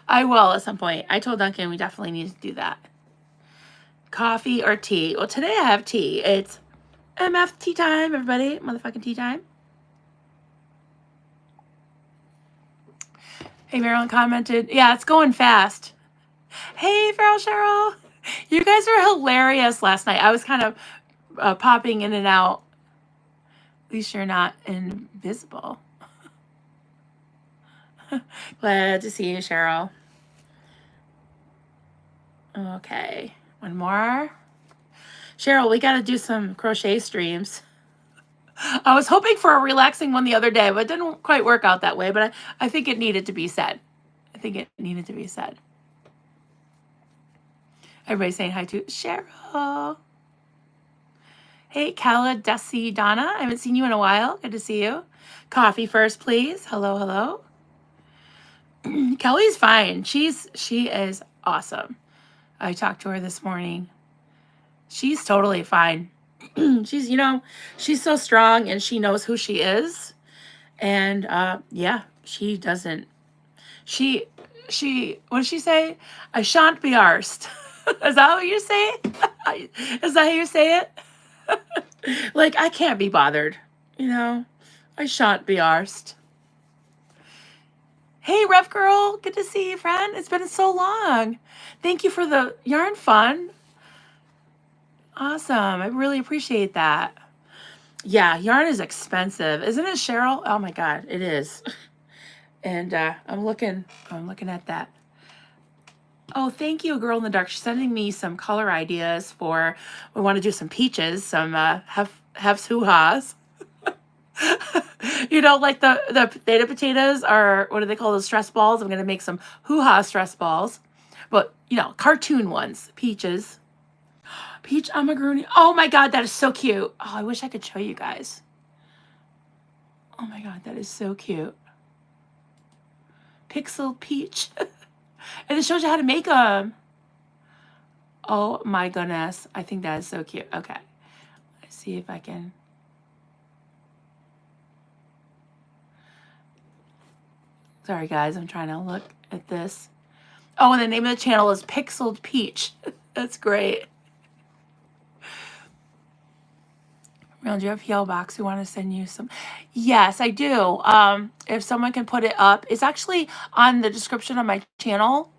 I will at some point. I told Duncan we definitely need to do that. Coffee or tea? Well, today I have tea. It's MF tea time, everybody. Motherfucking tea time. Hey, Marilyn commented, yeah, it's going fast. Hey, Farrell Cheryl. You guys were hilarious last night. I was kind of popping in and out. At least you're not invisible. Glad to see you, Cheryl. Okay, one more. Cheryl, we got to do some crochet streams. I was hoping for a relaxing one the other day, but it didn't quite work out that way. But I think it needed to be said. I think it needed to be said. Everybody's saying hi to Cheryl. Hey, Kala, Desi, Donna. I haven't seen you in a while. Good to see you. Coffee first, please. Hello, hello. Kelly's fine. She is awesome. I talked to her this morning. She's totally fine. She's, you know, she's so strong and she knows who she is. And yeah, she doesn't. She what did she say? I shan't be arsed. Is that what you say? Is that how you say it? Like, I can't be bothered, you know? I shan't be arsed. Hey, Rev Girl. Good to see you, friend. It's been so long. Thank you for the yarn fun. Awesome. I really appreciate that. Yeah, yarn is expensive. Isn't it, Cheryl? Oh, my God. It is. And I'm looking at that. Oh, thank you, Girl in the Dark. She's sending me some color ideas for, we want to do some peaches, some hefs hoo-has. You know, like the potato potatoes are, what do they call those, stress balls? I'm going to make some hoo-ha stress balls. But, you know, cartoon ones, peaches. Peach amagruni. Oh, my God, that is so cute. Oh, I wish I could show you guys. Oh, my God, that is so cute. Pixel peach. And it shows you how to make them. Oh my goodness. I think that is so cute. Okay. Let's see if I can. Sorry guys, I'm trying to look at this. Oh, and the name of the channel is Pixeled Peach. That's great. Carol, do you have a PO box? We want to send you some. Yes, I do. If someone can put it up, it's actually on the description of my channel.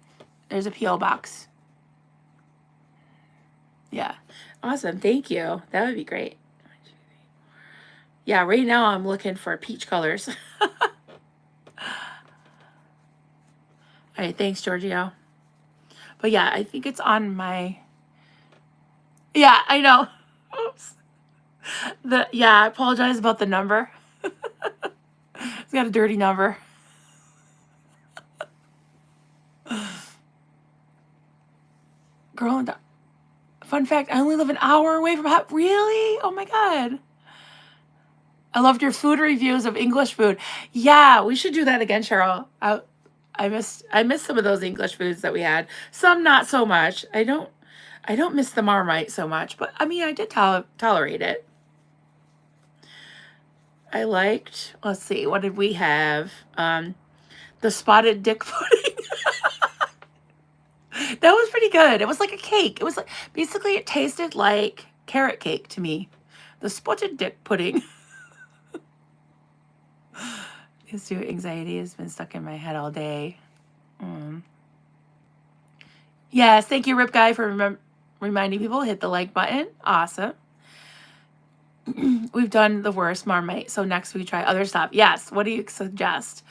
There's a PO box. Yeah. Awesome. Thank you. That would be great. Yeah, right now I'm looking for peach colors. All right, thanks, Giorgio. But yeah, I think it's on my... Yeah, I know. Oops. I apologize about the number. It's got a dirty number. Girl, fun fact, I only live an hour away from... Really? Oh my God. I loved your food reviews of English food. Yeah, we should do that again, Cheryl. I miss some of those English foods that we had. Some not so much. I don't miss the Marmite so much, but I mean, I did tolerate it. I liked, let's see, what did we have? The spotted dick pudding. That was pretty good. It was like a cake. It was like, basically it tasted like carrot cake to me. The spotted dick pudding. Anxiety has been stuck in my head all day. Yes, thank you, Rip Guy, for reminding people, hit the like button. Awesome. We've done the worst Marmite, so next we try other stuff. Yes, what do you suggest?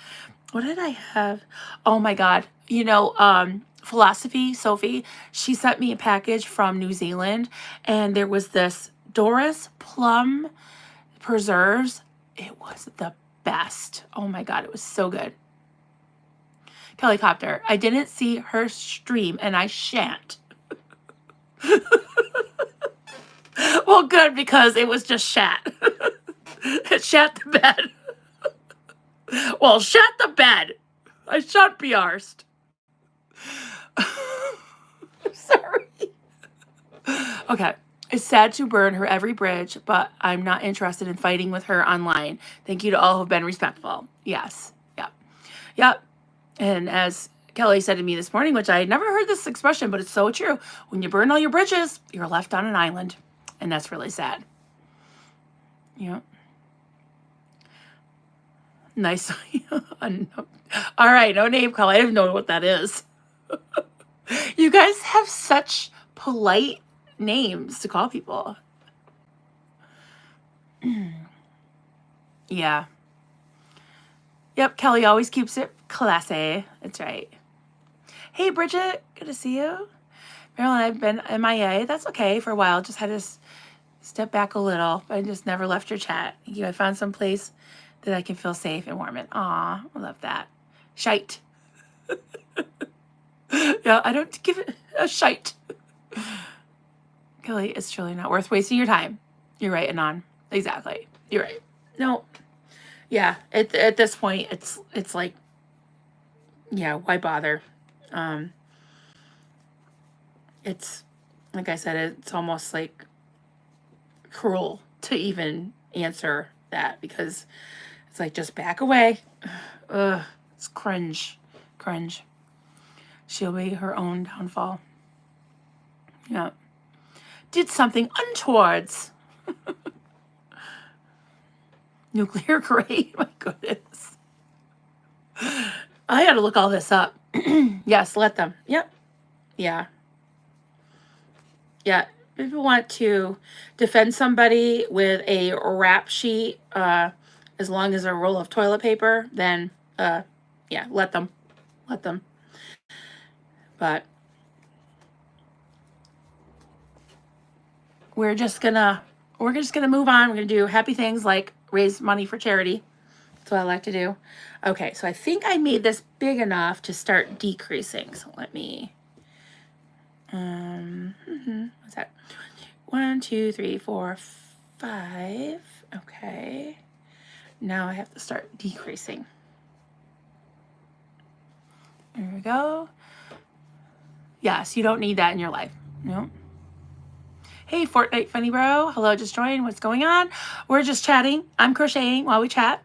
What did I have? Oh my God. You know, Philosophy, Sophie, she sent me a package from New Zealand, and there was this Doris plum preserves. It was the best. Oh my God, it was so good. Kelly Copter, I didn't see her stream, and I shan't. Well, good, because it was just shat. It shat the bed. Well, shat the bed. I shan't be arsed. Sorry. Okay. It's sad to burn her every bridge, but I'm not interested in fighting with her online. Thank you to all who've been respectful. Yes. Yep. Yep. And as Kelly said to me this morning, which I had never heard this expression, but it's so true. When you burn all your bridges, you're left on an island. And that's really sad. Yep. Nice. All right. No name call. I don't know what that is. You guys have such polite names to call people. Yeah. Yep, Kelly always keeps it classy. That's right. Hey, Bridget. Good to see you. Marilyn, I've been MIA. That's okay for a while. Just had to step back a little. I just never left your chat. Thank you. I found some place that I can feel safe and warm in. Aw, I love that. Shite. Yeah, I don't give it a shite. Kelly, it's truly not worth wasting your time. You're right, Anon. Exactly. You're right. No. Yeah, at this point, it's like, yeah, why bother? It's, like I said, it's almost like cruel to even answer that, because it's like, just back away. Ugh, it's cringe. She'll be her own downfall. Yeah. Did something untowards. Nuclear grade. My goodness. I had to look all this up. Yes, let them. Yep. Yeah. Yeah. If people want to defend somebody with a rap sheet, as long as a roll of toilet paper, then, yeah, let them. But we're just gonna move on. We're gonna do happy things like raise money for charity. That's what I like to do. Okay, so I think I made this big enough to start decreasing. So let me, what's that? 1, 2, 3, 4, 5. Okay. Now I have to start decreasing. There we go. Yes, you don't need that in your life. No. Hey, Fortnite Funny Bro. Hello, just joined. What's going on? We're just chatting. I'm crocheting while we chat.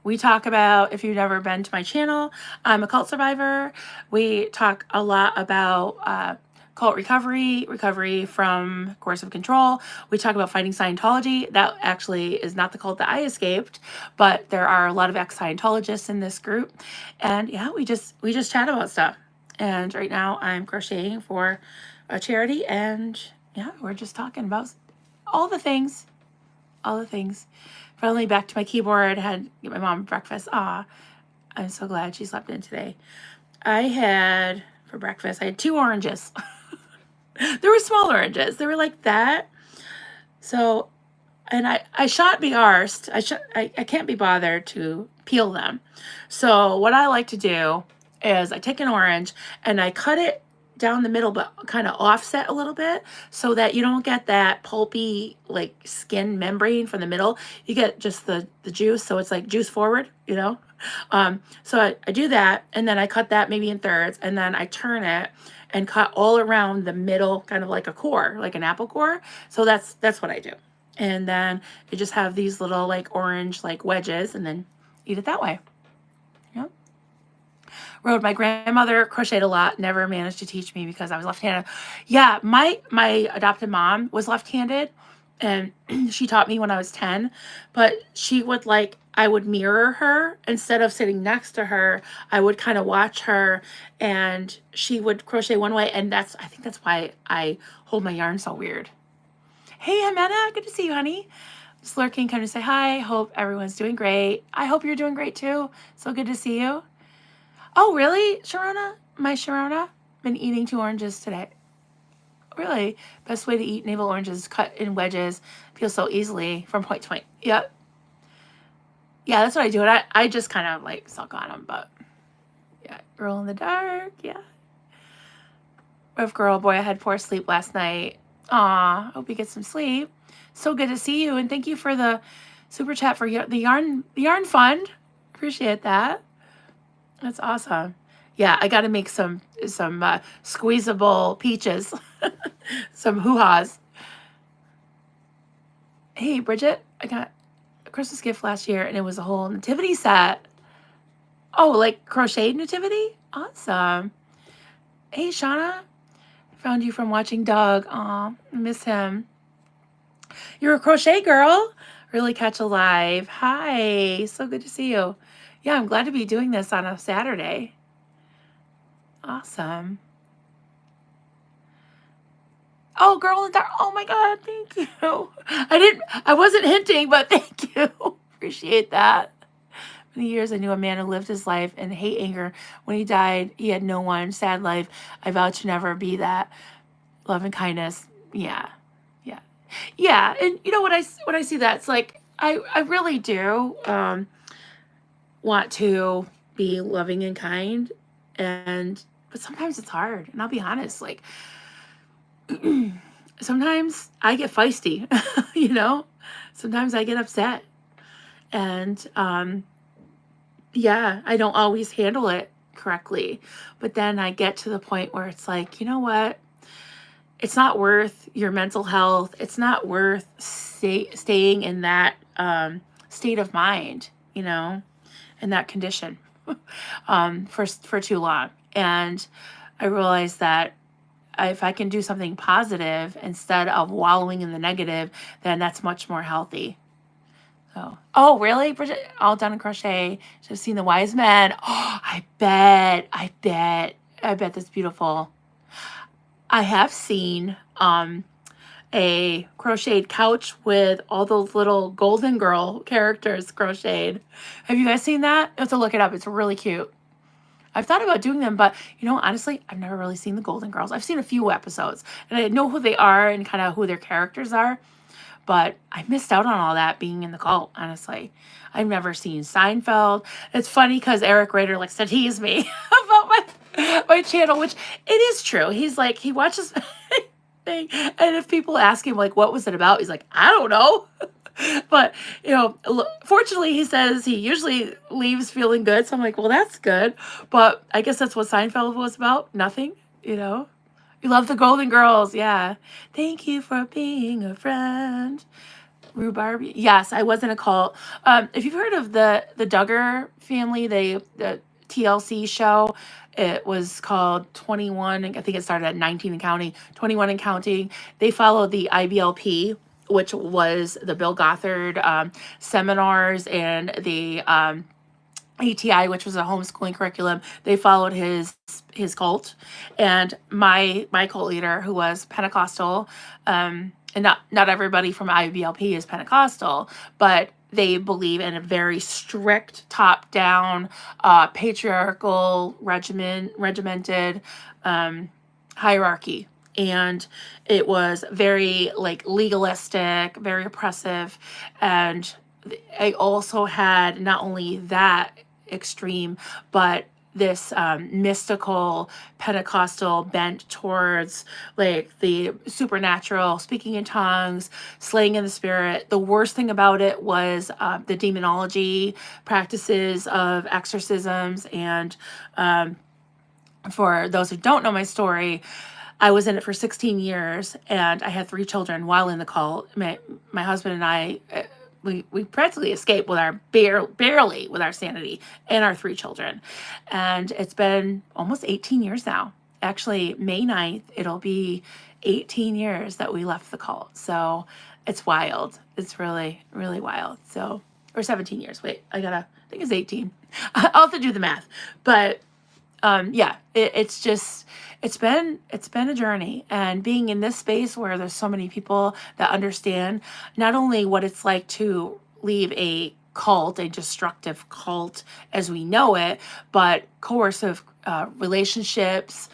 We talk about, if you've never been to my channel, I'm a cult survivor. We talk a lot about cult recovery from coercive control. We talk about fighting Scientology. That actually is not the cult that I escaped, but there are a lot of ex-Scientologists in this group. And yeah, we just chat about stuff. And right now I'm crocheting for a charity, and yeah, we're just talking about all the things. All the things. Finally back to my keyboard, had to get my mom breakfast. I'm so glad she slept in today. I had two oranges. They were small oranges. They were like that. So, and I shan't be arsed. I can't be bothered to peel them. So what I like to do is I take an orange and I cut it down the middle, but kind of offset a little bit so that you don't get that pulpy like skin membrane from the middle. You get just the juice. So it's like juice forward, you know? So I do that, and then I cut that maybe in thirds, and then I turn it and cut all around the middle, kind of like a core, like an apple core. So that's what I do. And then you just have these little like orange like wedges, and then eat it that way. Yep. Road. My grandmother crocheted a lot, never managed to teach me because I was left-handed. Yeah, my adopted mom was left-handed, and she taught me when I was 10, but she would like, I would mirror her instead of sitting next to her. I would kind of watch her, and she would crochet one way, and I think that's why I hold my yarn so weird. Hey, Jimena, good to see you, honey. Just lurking, come to say hi. Hope everyone's doing great. I hope you're doing great too. So good to see you. Oh, really, Sharona? My Sharona? Been eating 2 oranges today. Really? Best way to eat navel oranges, cut in wedges. Feels so easily from point to point. Yep. Yeah, that's what I do. And I just kind of like suck on them, but yeah. Girl in the dark, yeah. Rough girl, boy, I had poor sleep last night. Aw, hope you get some sleep. So good to see you, and thank you for the super chat for the yarn fund. Appreciate that. That's awesome. Yeah, I got to make some squeezable peaches, some hoo-has. Hey, Bridget, I got a Christmas gift last year, and it was a whole nativity set. Oh, like crocheted nativity? Awesome. Hey, Shauna, found you from watching Doug. Aw, I miss him. You're a crochet girl. Really Catch Alive. Hi, so good to see you. Yeah, I'm glad to be doing this on a Saturday. Awesome. Oh, girl in the dark. Oh my God, thank you. I wasn't hinting, but thank you. Appreciate that. Many years I knew a man who lived his life in hate, anger. When he died, he had no one. Sad life. I vow to never be that. Love and kindness. Yeah. Yeah. Yeah. And you know what when I see that, it's like I really do want to be loving and kind, but sometimes it's hard. And I'll be honest, like sometimes I get feisty, you know? Sometimes I get upset. And yeah, I don't always handle it correctly. But then I get to the point where it's like, you know what? It's not worth your mental health. It's not worth staying in that state of mind, you know, in that condition for too long. And I realized that if I can do something positive instead of wallowing in the negative, then that's much more healthy. So, oh, really, Bridget? All done in crochet. Should have seen The Wise Men. Oh, I bet that's beautiful. I have seen a crocheted couch with all those little Golden Girl characters crocheted. Have you guys seen that? You have to look it up. It's really cute. I've thought about doing them, but you know, honestly, I've never really seen the Golden Girls. I've seen a few episodes, and I know who they are and kind of who their characters are, but I missed out on all that being in the cult, honestly. I've never seen Seinfeld. It's funny because Eric Rader likes to tease me about my channel, which it is true. He's like, he watches thing, and if people ask him, like, what was it about? He's like, I don't know. But, you know, fortunately, he says he usually leaves feeling good. So I'm like, well, that's good. But I guess that's what Seinfeld was about. Nothing, you know. You love the Golden Girls. Yeah. Thank you for being a friend. Rhubarb. Yes, I was in a cult. If you've heard of the Duggar family, the TLC show. It was called 21. I think it started at 19 and counting, 21 and counting. They followed the IBLP, which was the Bill Gothard seminars, and the ATI, which was a homeschooling curriculum. They followed his cult, and my cult leader, who was Pentecostal, and not everybody from IBLP is Pentecostal, but they believe in a very strict, top down, patriarchal, regimented hierarchy. And it was very like legalistic, very oppressive, and I also had not only that extreme, but this mystical Pentecostal bent towards like the supernatural, speaking in tongues, slaying in the spirit. The worst thing about it was the demonology practices of exorcisms. And for those who don't know my story, I was in it for 16 years, and I had 3 children while in the cult. My husband and I, we practically escaped with our barely with our sanity and our 3 children. And it's been almost 18 years now. Actually, May 9th, it'll be 18 years that we left the cult. So it's wild. It's really, really wild. So, or 17 years. Wait, I think it's 18. I'll have to do the math. But yeah, it's been a journey, and being in this space where there's so many people that understand not only what it's like to leave a cult, a destructive cult as we know it, but coercive relationships,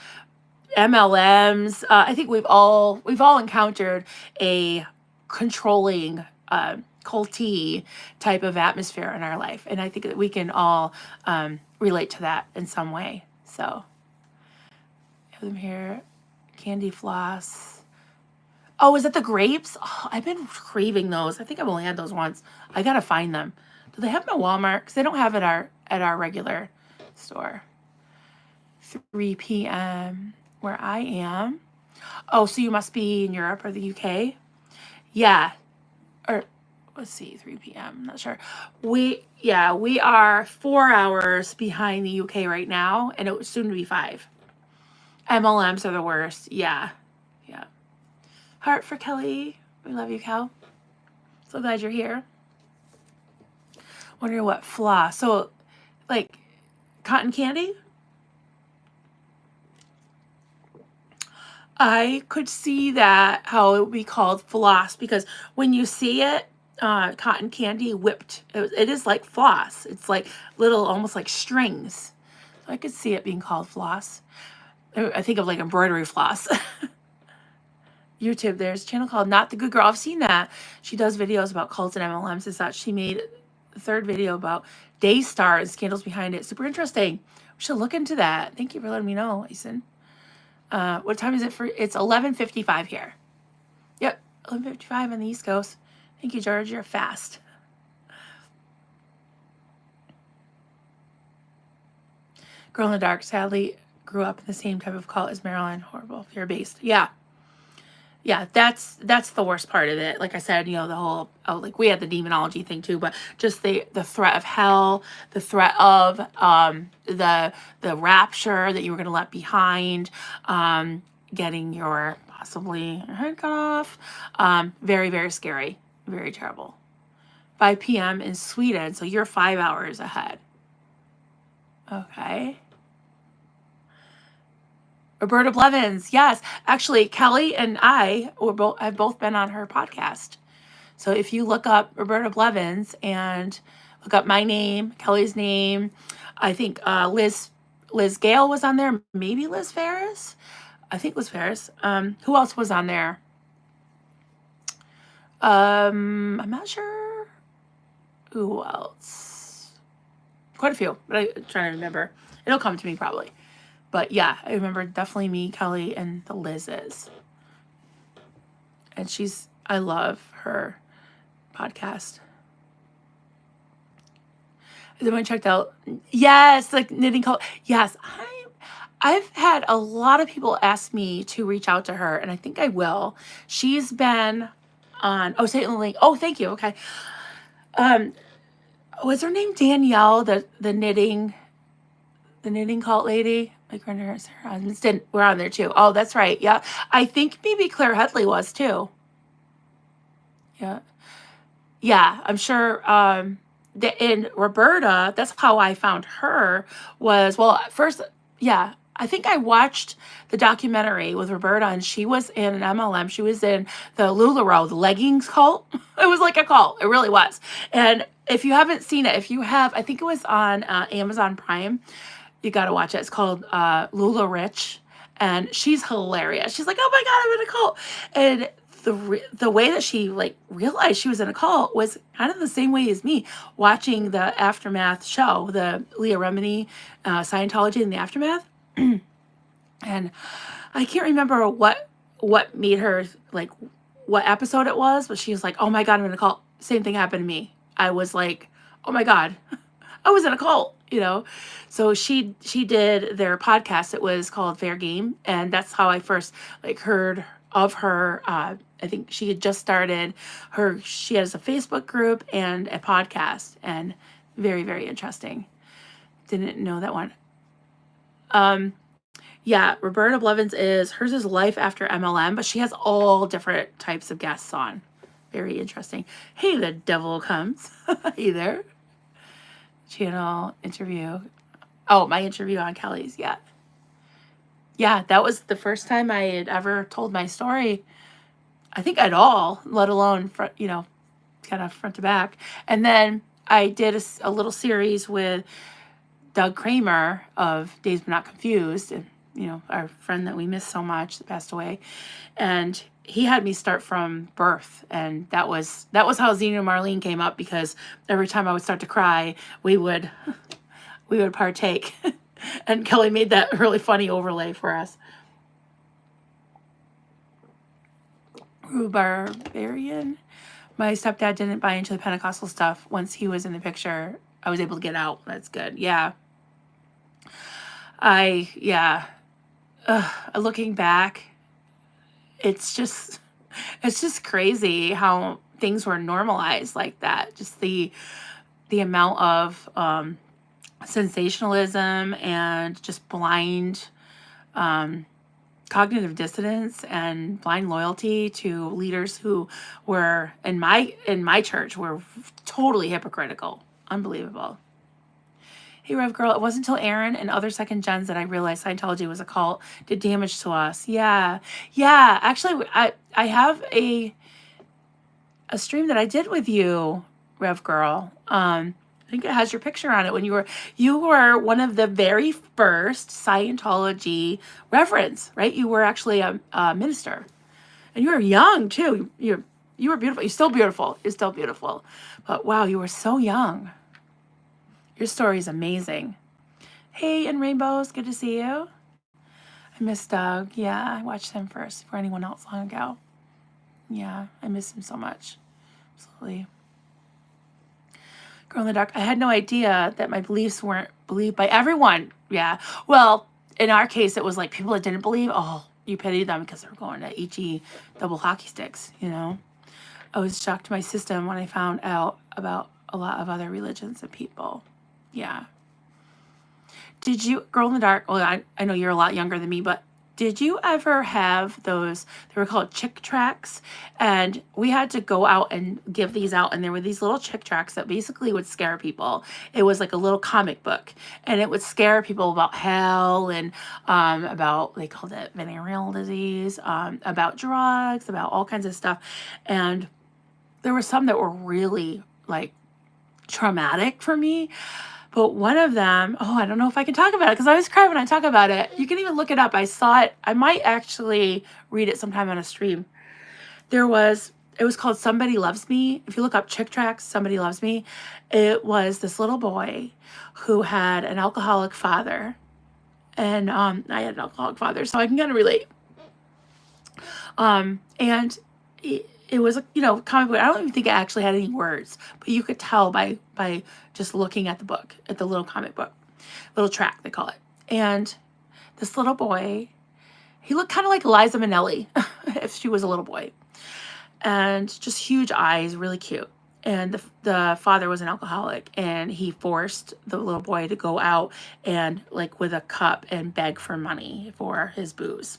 MLMs. I think we've all encountered a controlling culty type of atmosphere in our life, and I think that we can all relate to that in some way. So, have them here, candy floss. Oh, is it the grapes? Oh, I've been craving those. I think I've only had those once. I gotta find them. Do they have them at Walmart? Because they don't have it at our regular store. 3 p.m. where I am. Oh, so you must be in Europe or the UK? Yeah. Or let's see, 3 p.m. I'm not sure. We are 4 hours behind the UK right now, and it was soon to be 5. MLMs are the worst. Yeah. Heart for Kelly. We love you, Kel. So glad you're here. Wondering what floss. So, like, cotton candy? I could see that how it would be called floss, because when you see it, cotton candy whipped, it is like floss. It's like little, almost like strings. So I could see it being called floss. I think of like embroidery floss. YouTube, there's a channel called Not the Good Girl. I've seen that. She does videos about cults and MLMs and such. She made the 3rd video about Daystar and scandals behind it. Super interesting. We should look into that. Thank you for letting me know, Asen. What time is it for? It's 11:55 here. Yep, 11:55 on the East Coast. Thank you, George. You're fast. Girl in the Dark sadly grew up in the same type of cult as Marilyn. Horrible, fear-based. Yeah, that's the worst part of it. Like I said, the whole, like we had the demonology thing too, but just the threat of hell, the threat of the rapture that you were going to let behind, getting your possibly head cut off. Very, very scary, very terrible. 5 p.m. in Sweden, so you're 5 hours ahead. Okay. Roberta Blevins, yes. Actually, Kelly and I have both been on her podcast. So if you look up Roberta Blevins and look up my name, Kelly's name, I think Liz Gale was on there, maybe Liz Ferris. I think Liz Ferris. Who else was on there? I'm not sure who else. Quite a few, but I'm trying to remember. It'll come to me probably. But yeah, I remember definitely me, Kelly, and the Liz's. And I love her podcast. And then I checked out, yes, like knitting cult. Yes, I've had a lot of people ask me to reach out to her, and I think I will. She's been on, Satan Link. Oh, thank you. Okay. Was her name Danielle, the knitting The knitting cult lady, my grandparents, her husbands didn't. We're on there too. Oh, that's right. Yeah, I think maybe Claire Headley was too. Yeah, yeah, I'm sure. And Roberta, that's how I found her. Was well, at first, yeah. I think I watched the documentary with Roberta, and she was in an MLM. She was in the LuLaRoe, the leggings cult. It was like a cult. It really was. And if you haven't seen it, if you have, I think it was on Amazon Prime. You got to watch it. It's called Lula Rich, and she's hilarious. She's like, "Oh my god, I'm in a cult," and the way that she like realized she was in a cult was kind of the same way as me watching the Aftermath show, the Leah Remini Scientology in the Aftermath, and I can't remember what made her like what episode it was, but she was like, "Oh my god, I'm in a cult." Same thing happened to me. I was like, "Oh my god, I was in a cult," you know. So she did their podcast. It was called Fair Game, and that's how I first like heard of her. I think she had just started her. She has a Facebook group and a podcast, and very very interesting. Didn't know that one. Um, yeah, Roberta Blevins is hers is Life After MLM, but she has all different types of guests on. Very interesting. Hey, the devil comes. Hey there. Channel interview. Oh, my interview on Kelly's. Yeah. Yeah, that was the first time I had ever told my story, I think at all, let alone, front, kind of front to back. And then I did a little series with Doug Kramer of Dazed But Not Confused, and, our friend that we miss so much that passed away. And he had me start from birth. And that was how Xena and Marlene came up, because every time I would start to cry, we would partake. And Kelly made that really funny overlay for us. Barbarian. My stepdad didn't buy into the Pentecostal stuff. Once he was in the picture, I was able to get out. That's good. Yeah. Looking back, it's just crazy how things were normalized like that. Just the amount of sensationalism and just blind cognitive dissonance and blind loyalty to leaders who were in my church were totally hypocritical. Unbelievable. Hey, Rev Girl, it wasn't until Aaron and other second gens that I realized Scientology was a cult, did damage to us. Yeah. Yeah. Actually, I have a stream that I did with you, Rev Girl. I think it has your picture on it when you were one of the very first Scientology reverends, right? You were actually a minister, and you were young too. You were beautiful. You're still beautiful. You're still beautiful. But wow, you were so young. Your story is amazing. Hey, and Rainbows, good to see you. I miss Doug. Yeah, I watched him first before anyone else long ago. Yeah, I miss him so much. Absolutely. Girl in the Dark. I had no idea that my beliefs weren't believed by everyone. Yeah. Well, in our case, it was like people that didn't believe. Oh, you pity them because they're going to HE double hockey sticks, I was shocked to my system when I found out about a lot of other religions and people. Yeah. Did you, Girl in the Dark, well, I know you're a lot younger than me, but did you ever have those, they were called chick tracts, and we had to go out and give these out, and there were these little chick tracts that basically would scare people. It was like a little comic book, and it would scare people about hell and about, they called it venereal disease, about drugs, about all kinds of stuff. And there were some that were really like traumatic for me. But one of them, I don't know if I can talk about it because I always cry when I talk about it. You can even look it up. I saw it. I might actually read it sometime on a stream. It was called Somebody Loves Me. If you look up Chick Tracts, Somebody Loves Me, it was this little boy who had an alcoholic father. And I had an alcoholic father, so I can kind of relate. And it was, comic book. I don't even think it actually had any words, but you could tell by just looking at the book, at the little comic book, little tract, they call it. And this little boy, he looked kind of like Liza Minnelli if she was a little boy, and just huge eyes, really cute. and the father was an alcoholic, and he forced the little boy to go out and like with a cup and beg for money for his booze.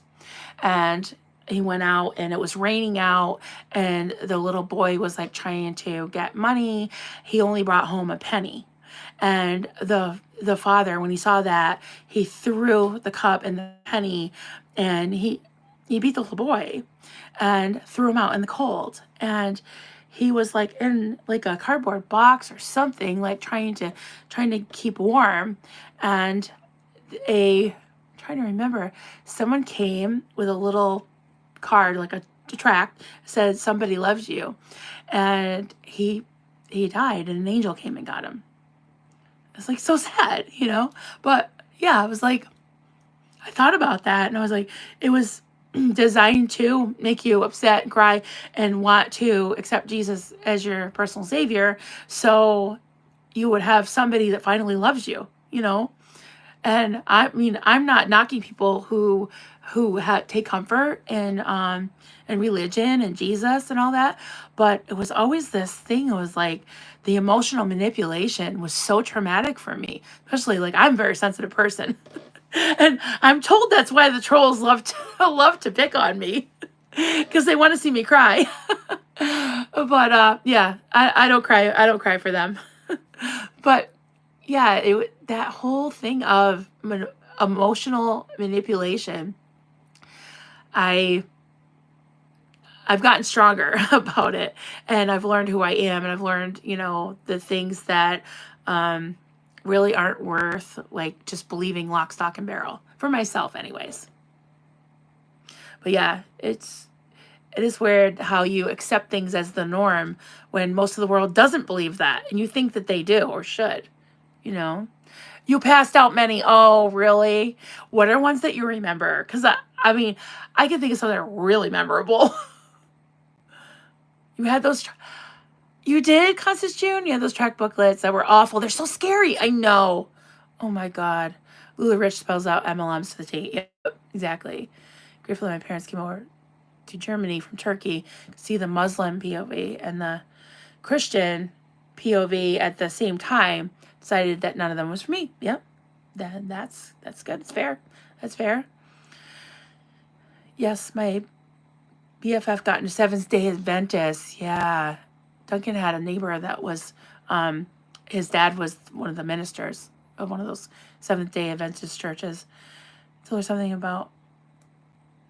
And he went out and it was raining out, and the little boy was like trying to get money. He only brought home a penny. And the father, when he saw that, he threw the cup and the penny, and he beat the little boy and threw him out in the cold. And he was like in like a cardboard box or something, like trying to keep warm. And a trying to remember, someone came with a little card, like a tract, said somebody loves you, and he died, and an angel came and got him. It's like so sad, you know. But yeah, I was like, I thought about that, and I was like, it was designed to make you upset and cry and want to accept Jesus as your personal savior, so you would have somebody that finally loves you, you know. And I mean, I'm not knocking people who take comfort in religion and Jesus and all that, but it was always this thing. It was like the emotional manipulation was so traumatic for me, especially like I'm a very sensitive person, and I'm told that's why the trolls love to love to pick on me because they want to see me cry. But yeah, I don't cry. I don't cry for them. But yeah, that whole thing of emotional manipulation, I I've gotten stronger about it, and I've learned who I am, and I've learned, you know, the things that um, really aren't worth like just believing lock, stock, and barrel for myself, anyways. But yeah, it is weird how you accept things as the norm when most of the world doesn't believe that, and you think that they do or should, you know. You passed out many. Oh, really? What are ones that you remember? Because I mean, I can think of some that are really memorable. You had those. You did, Constance June? You had those track booklets that were awful. They're so scary. I know. Oh my God. Lula Rich spells out MLMs to the T. Yep, exactly. Grateful that my parents came over to Germany from Turkey to see the Muslim POV and the Christian POV at the same time. Decided that none of them was for me. Yep. That's good. It's fair. That's fair. Yes, my BFF got into Seventh-day Adventist. Yeah. Duncan had a neighbor that was, his dad was one of the ministers of one of those Seventh-day Adventist churches. So there's something about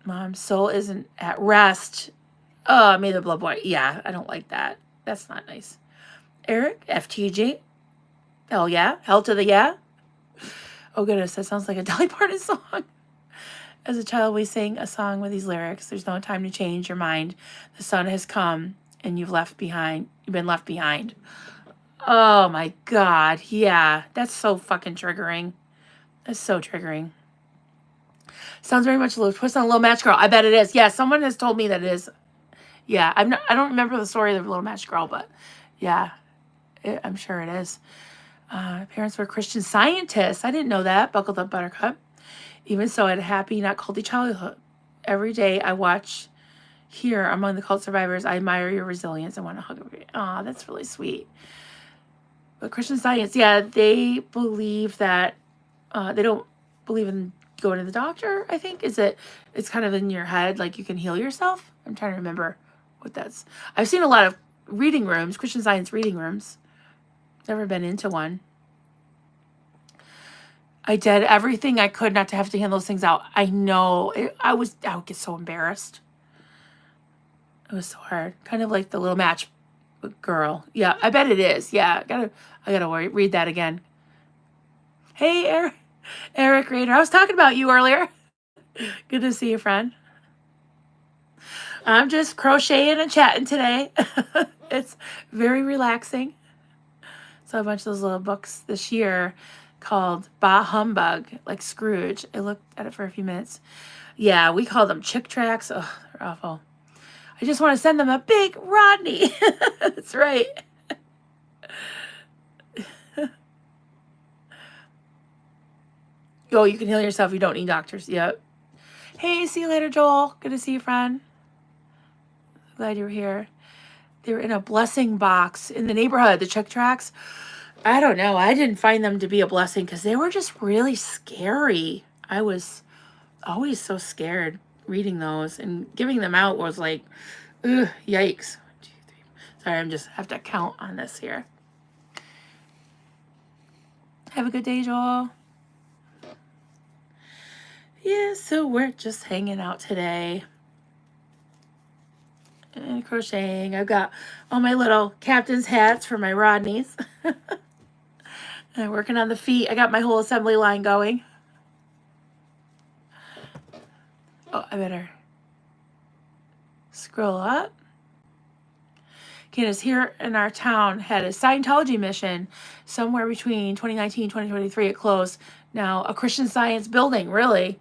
mom's soul isn't at rest. Oh, may the blood boy. Yeah, I don't like that. That's not nice. Eric, FTG. Hell yeah. Hell to the yeah. Oh goodness, that sounds like a Dolly Parton song. As a child, we sang a song with these lyrics. There's no time to change your mind. The sun has come and you've been left behind. Oh my God. Yeah, that's so fucking triggering. That's so triggering. Sounds very much a little twist on Little Match Girl. I bet it is. Yeah, someone has told me that it is. Yeah, I don't remember the story of Little Match Girl, but yeah, I'm sure it is. Parents were Christian Scientists. I didn't know that. Buckled up, Buttercup. Even so, I had a happy, not culty childhood. Every day I watch here among the cult survivors. I admire your resilience. I want to hug everybody. Aw, that's really sweet. But Christian Science, yeah, they believe that they don't believe in going to the doctor, I think. It's kind of in your head, like you can heal yourself. I'm trying to remember what that's. I've seen a lot of reading rooms, Christian Science reading rooms. Never been into one. I did everything I could not to have to hand those things out. I know. I would get so embarrassed. It was so hard. Kind of like the Little Match Girl. Yeah, I bet it is. Yeah, I gotta read that again. Hey, Eric Rader. I was talking about you earlier. Good to see you, friend. I'm just crocheting and chatting today. It's very relaxing. So a bunch of those little books this year called Bah Humbug, like Scrooge. I looked at it for a few minutes. Yeah, we call them chick tracts. Oh, they're awful. I just want to send them a big Rodney. That's right. Oh, you can heal yourself. You don't need doctors. Yep. Hey, see you later, Joel. Good to see you, friend. Glad you were here. They were in a blessing box in the neighborhood, the Chick tracts. I don't know. I didn't find them to be a blessing because they were just really scary. I was always so scared reading those, and giving them out was like, ugh, yikes. 1, 2, 3. Sorry, I'm just have to count on this here. Have a good day, Joel. Yeah, so we're just hanging out today and crocheting. I've got all my little captain's hats for my Rodneys. And working on the feet. I got my whole assembly line going. Oh, I better scroll up. Candace, here in our town, had a Scientology mission somewhere between 2019 and 2023. It closed. Now, a Christian Science building, really.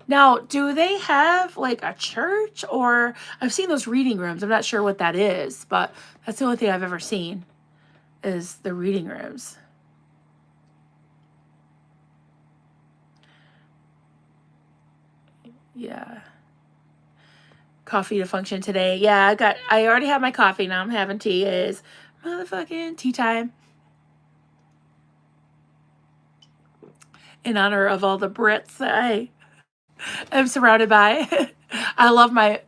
Now, do they have like a church, or I've seen those reading rooms. I'm not sure what that is, but that's the only thing I've ever seen is the reading rooms. Yeah. Coffee to function today. Yeah, I already have my coffee. Now I'm having tea. It is motherfucking tea time. In honor of all the Brits that I am surrounded by. I love my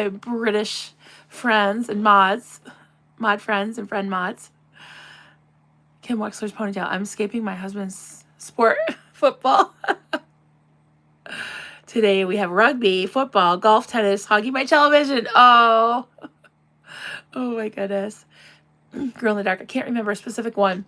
British friends and mod friends and friend mods. Kim Wexler's ponytail. I'm escaping my husband's sport, football. Today we have rugby, football, golf, tennis, hogging my television. Oh my goodness. Girl in the dark. I can't remember a specific one.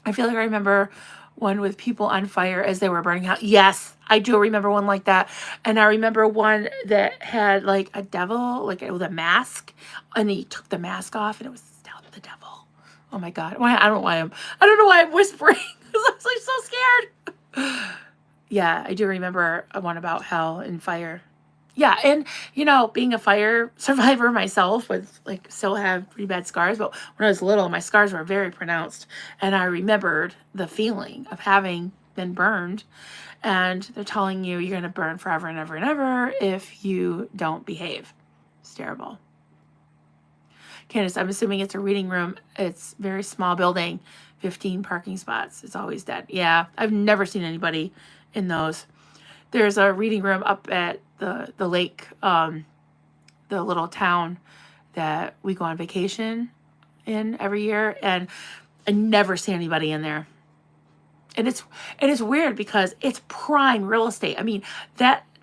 I feel like I remember one with people on fire as they were burning out. Yes, I do remember one like that. And I remember one that had like a devil, like with a mask, and he took the mask off and it was the devil. Oh my God. I don't know why I'm whispering because I was like so scared. Yeah, I do remember one about hell and fire. Yeah, and being a fire survivor myself, with like still have pretty bad scars, but when I was little, my scars were very pronounced, and I remembered the feeling of having been burned, and they're telling you you're gonna burn forever and ever and ever if you don't behave. It's terrible. Candace, I'm assuming it's a reading room. It's a very small building, 15 parking spots. It's always dead. Yeah, I've never seen anybody in those. There's a reading room up at the lake, the little town that we go on vacation in every year, and I never see anybody in there. And it's weird because it's prime real estate. I mean,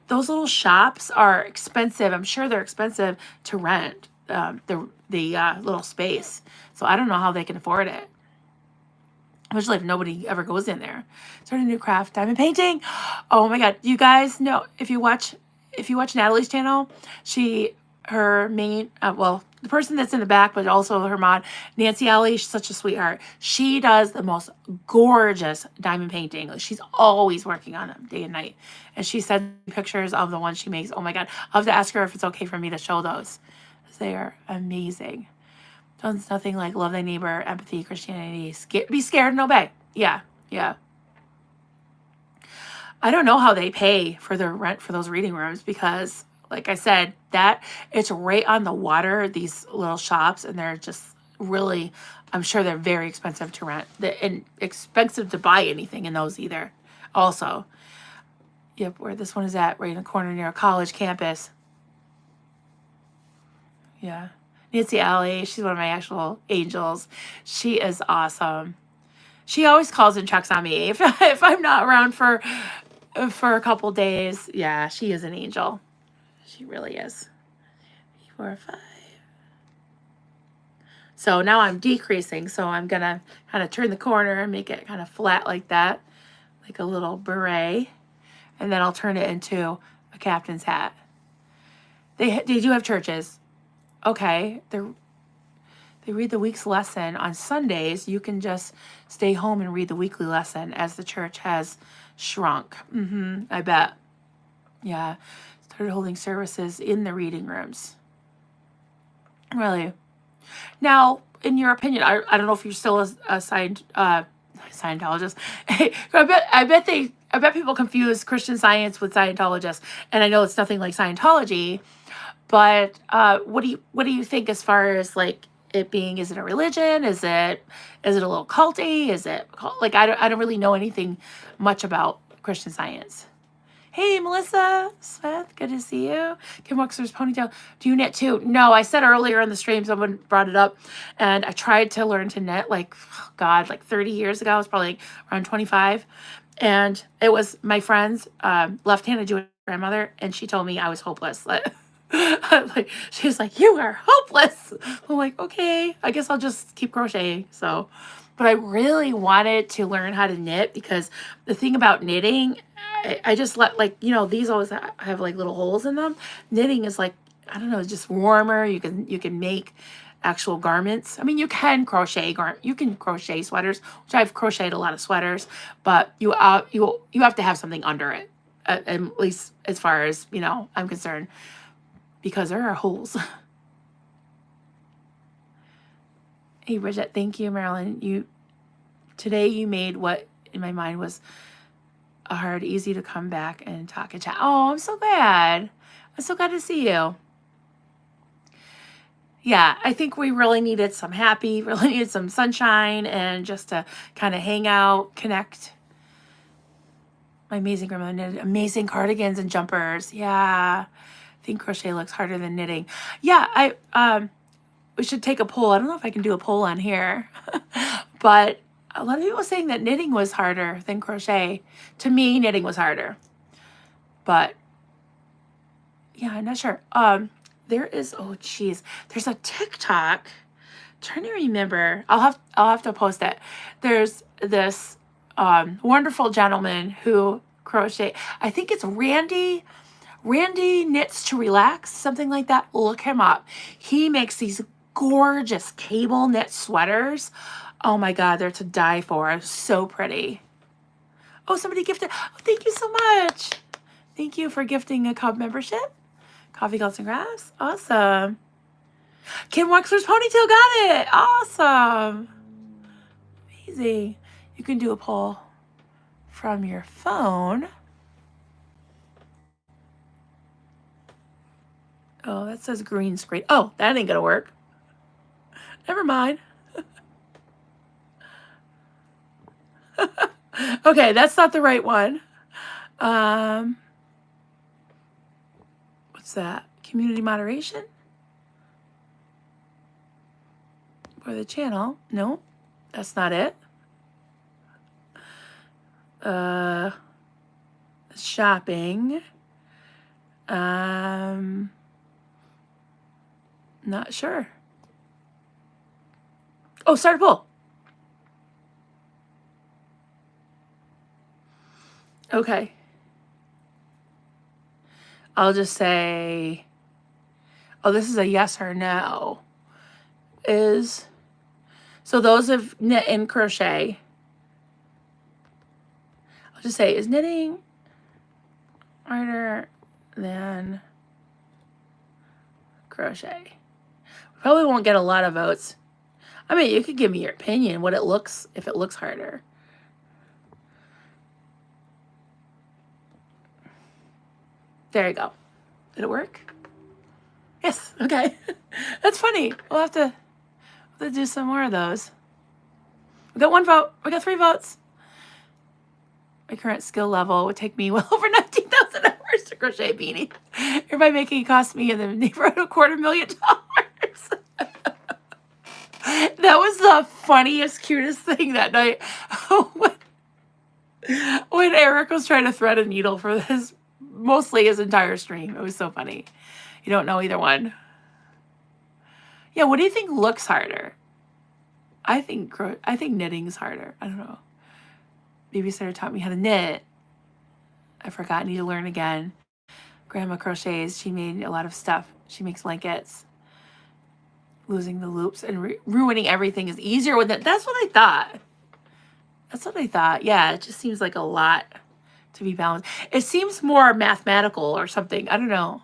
those little shops are expensive. I'm sure they're expensive to rent, the little space. So I don't know how they can afford it. Especially if nobody ever goes in there. Started a new craft, diamond painting. Oh my God. You guys know, if you watch Natalie's channel, her main, the person that's in the back, but also her mod, Nancy Alley, she's such a sweetheart. She does the most gorgeous diamond painting. Like, she's always working on them day and night. And she sends pictures of the ones she makes. Oh my God. I'll have to ask her if it's okay for me to show those. They are amazing. It's nothing like love thy neighbor, empathy, Christianity, be scared and obey. Yeah. I don't know how they pay for the rent for those reading rooms because, like I said, that it's right on the water, these little shops, and they're just really, I'm sure they're very expensive to rent and expensive to buy anything in those either. Also, yep, where this one is at, right in the corner near a college campus. Yeah. Nancy Alley, she's one of my actual angels. She is awesome. She always calls and checks on me if I'm not around for a couple days. Yeah, she is an angel. She really is. 4, 5. So now I'm decreasing. So I'm gonna kind of turn the corner and make it kind of flat like that, like a little beret, and then I'll turn it into a captain's hat. They do have churches. Okay, they read the week's lesson on Sundays. You can just stay home and read the weekly lesson as the church has shrunk. I bet. Yeah, started holding services in the reading rooms. Really. Now, in your opinion, I don't know if you're still a Scientologist. I bet people confuse Christian Science with Scientologists, and I know it's nothing like Scientology. But what do you think as far as like it being? Is it a religion? Is it a little culty? Is it like I don't really know anything much about Christian Science. Hey, Melissa Smith, good to see you. Kim Wexler's ponytail. Do you knit too? No, I said earlier in the stream, someone brought it up, and I tried to learn to knit like, oh God, like 30 years ago. I was probably like around 25. And it was my friend's left-handed Jewish grandmother, and she told me I was hopeless. Like, she was like, you are hopeless. I'm like, okay, I guess I'll just keep crocheting. So, but I really wanted to learn how to knit because the thing about knitting, I just let like, you know, these always have like little holes in them. Knitting is like, I don't know, it's just warmer. You can make actual garments. I mean, you can crochet sweaters, which I've crocheted a lot of sweaters, but you have to have something under it, at least as far as, you know, I'm concerned, because there are holes. Hey, Bridget, thank you, Marilyn. Today you made what in my mind was a hard, easy to come back and talk and chat. Oh, I'm so glad. I'm so glad to see you. Yeah, I think we really needed really needed some sunshine and just to kind of hang out, connect. My amazing grandmother knitted amazing cardigans and jumpers. Yeah, I think crochet looks harder than knitting. Yeah, we should take a poll. I don't know if I can do a poll on here, but a lot of people are saying that knitting was harder than crochet. To me, knitting was harder, but yeah, I'm not sure. There is, oh geez, there's a TikTok. I'm trying to remember. I'll have to post it. There's this wonderful gentleman who crochet. I think it's Randy Knits to Relax, something like that. Look him up. He makes these gorgeous cable knit sweaters. Oh my God, they're to die for. So pretty. Oh, somebody gifted. Oh, thank you so much. Thank you for gifting a club membership. Coffee, Gulps, and Graphs. Awesome. Kim Wexler's ponytail got it. Awesome. Amazing. You can do a poll from your phone. Oh, that says green screen. Oh, that ain't gonna work. Never mind. Okay, that's not the right one. What's that? Community moderation? For the channel? No, that's not it. Shopping. Not sure. Oh, start a poll. Okay. I'll just say, oh, this is a yes or no. So those of knit and crochet, I'll just say, is knitting harder than crochet? We probably won't get a lot of votes. I mean, you could give me your opinion, if it looks harder. There you go. Did it work? Yes. Okay. That's funny. We'll have to do some more of those. We got 1 vote. We got 3 votes. My current skill level would take me well over 19,000 hours to crochet a beanie. Hereby making it cost me in the neighborhood of $250,000. That was the funniest, cutest thing that night. When Eric was trying to thread a needle for mostly his entire stream. It was so funny. You don't know either one. Yeah, what do you think looks harder? I think knitting's harder. I don't know. Babysitter taught me how to knit. I forgot. Need to learn again. Grandma crochets. She made a lot of stuff. She makes blankets. Losing the loops and ruining everything is easier with it. That's what I thought. Yeah, it just seems like a lot to be balanced. It seems more mathematical or something. I don't know.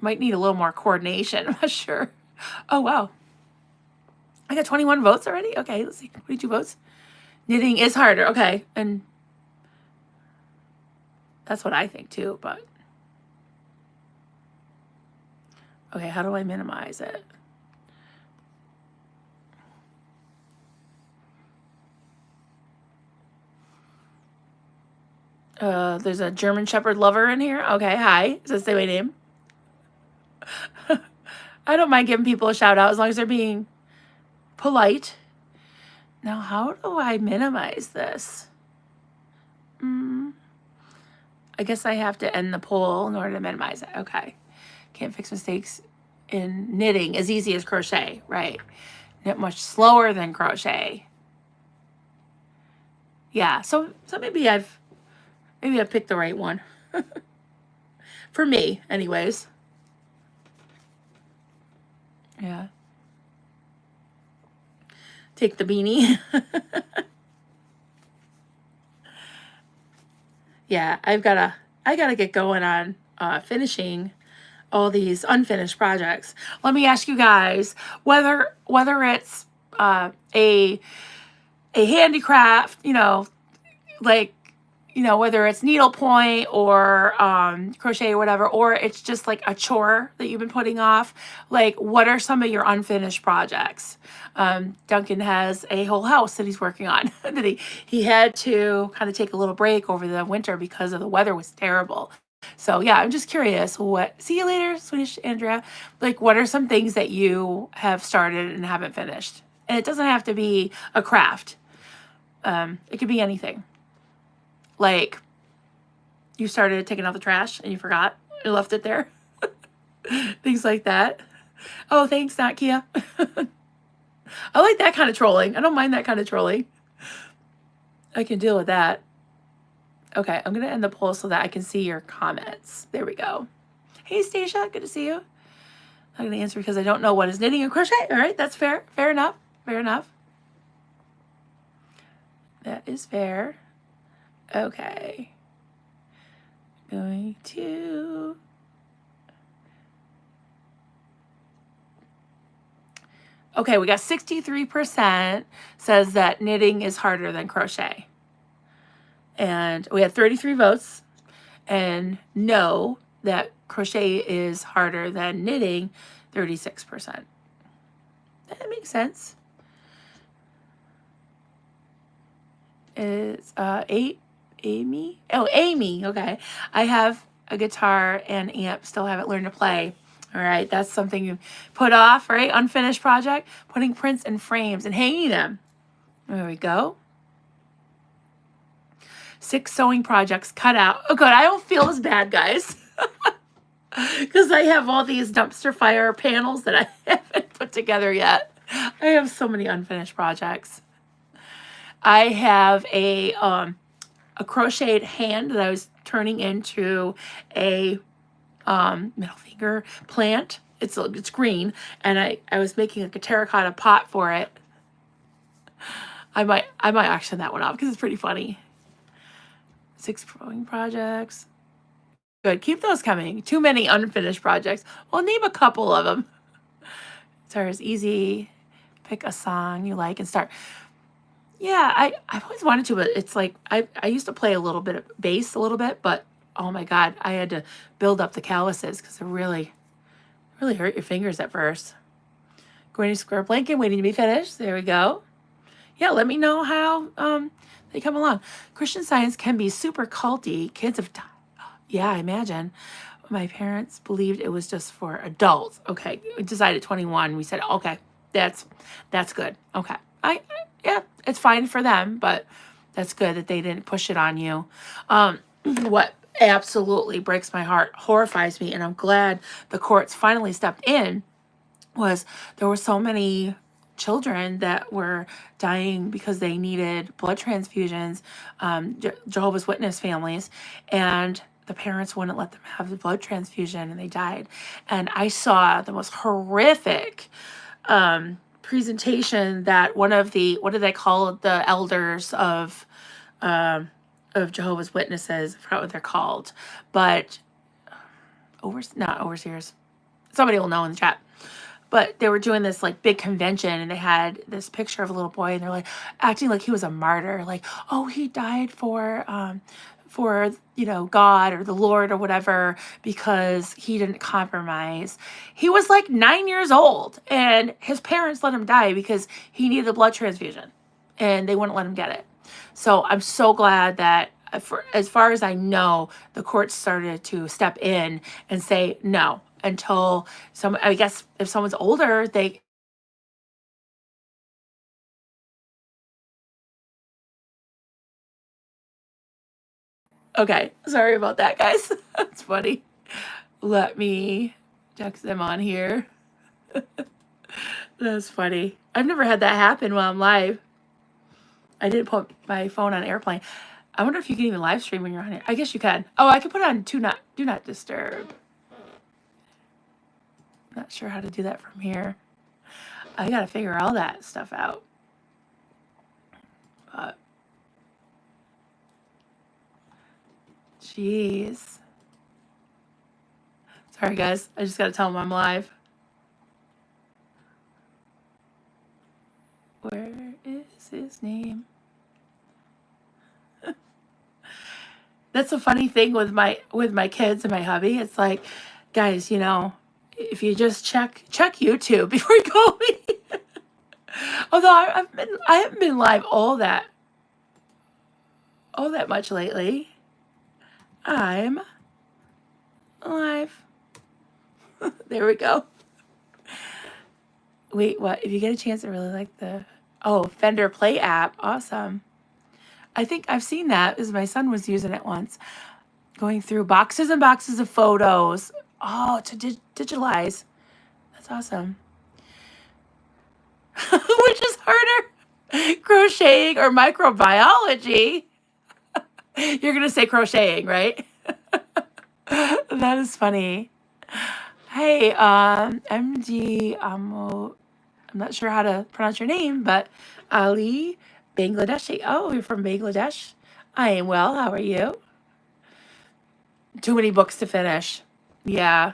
Might need a little more coordination. I'm not sure. Oh, wow. I got 21 votes already? Okay, let's see. 22 votes. Knitting is harder. Okay, and that's what I think too, but Okay, how do I minimize it? There's a German Shepherd lover in here. Okay, hi. Does that say my name? I don't mind giving people a shout out as long as they're being polite. Now, how do I minimize this? I guess I have to end the poll in order to minimize it. Okay. Can't fix mistakes in knitting as easy as crochet, right? Knit much slower than crochet. Yeah, so maybe I've picked the right one. For me, anyways. Yeah. Take the beanie. Yeah, I gotta get going on finishing all these unfinished projects. Let me ask you guys whether it's a handicraft, like whether it's needlepoint or crochet or whatever, or it's just like a chore that you've been putting off. Like, what are some of your unfinished projects? Duncan has a whole house that he's working on that he had to kind of take a little break over the winter because of the weather was terrible. So yeah, I'm just curious. See you later, Swedish Andrea. Like, what are some things that you have started and haven't finished? And it doesn't have to be a craft. It could be anything. Like, you started taking out the trash and you forgot. You left it there. Things like that. Oh, thanks, not Kia. I like that kind of trolling. I don't mind that kind of trolling. I can deal with that. Okay, I'm going to end the poll so that I can see your comments. There we go. Hey, Stacia, good to see you. I'm going to answer because I don't know what is knitting and crochet. All right, that's fair. Fair enough. Fair enough. That is fair. Okay. Going to... Okay, we got 63% says that knitting is harder than crochet. And we had 33 votes. And no, that crochet is harder than knitting, 36%. That makes sense. It's Amy. Oh, Amy. Okay. I have a guitar and amp. Still haven't learned to play. All right. That's something you put off, right? Unfinished project. Putting prints in frames and hanging them. There we go. 6 sewing projects cut out. Oh, good. I don't feel as bad, guys. Because I have all these dumpster fire panels that I haven't put together yet. I have so many unfinished projects. I have a crocheted hand that I was turning into a middle finger plant. It's green, and I was making like a terracotta pot for it. I might action that one off because it's pretty funny. 6 sewing projects. Good. Keep those coming. Too many unfinished projects. Well, name a couple of them. It's easy. Pick a song you like and start. Yeah, I've always wanted to, but it's like I used to play a little bit of bass a little bit, but oh my God, I had to build up the calluses because it really hurt your fingers at first. Going to square blanket, waiting to be finished. There we go. Yeah, let me know how they come along. Christian Science can be super culty. Kids have died. Yeah, I imagine. My parents believed it was just for adults. Okay, we decided 21. We said, okay, that's good. Okay, yeah, it's fine for them, but that's good that they didn't push it on you. What absolutely breaks my heart, horrifies me, and I'm glad the courts finally stepped in, was there were so many children that were dying because they needed blood transfusions, Jehovah's Witness families, and the parents wouldn't let them have the blood transfusion, and they died. And I saw the most horrific presentation that one of the, what do they call it, the elders of Jehovah's Witnesses, I forgot what they're called, but not overseers, somebody will know in the chat. But they were doing this like big convention, and they had this picture of a little boy, and they're like acting like he was a martyr, like, oh, he died for for, God or the Lord or whatever, because he didn't compromise. He was like 9 years old, and his parents let him die because he needed a blood transfusion, and they wouldn't let him get it. So I'm so glad that, as far as I know, the courts started to step in and say no until I guess if someone's older, they. Okay, sorry about that, guys. That's funny. Let me text them on here. That's funny. I've never had that happen while I'm live. I didn't put my phone on airplane. I wonder if you can even live stream when you're on here. I guess you can. Oh, I can put it on do not disturb. Not sure how to do that from here. I gotta figure all that stuff out. But jeez. Sorry guys. I just gotta tell them I'm live. Where is his name? That's a funny thing with my kids and my hubby. It's like, guys, if you just check YouTube before you call me. Although I haven't been live all that much lately. I'm live. There we go. Wait, what? If you get a chance, I really like the Fender Play app. Awesome. I think I've seen that because my son was using it once, going through boxes and boxes of photos. Oh, to digitalize. That's awesome. Which is harder, crocheting or microbiology? You're gonna say crocheting, right? That is funny. Hey, MD, I'm not sure how to pronounce your name, but Ali Bangladeshi. Oh, you're from Bangladesh? I am well. How are you? Too many books to finish. Yeah.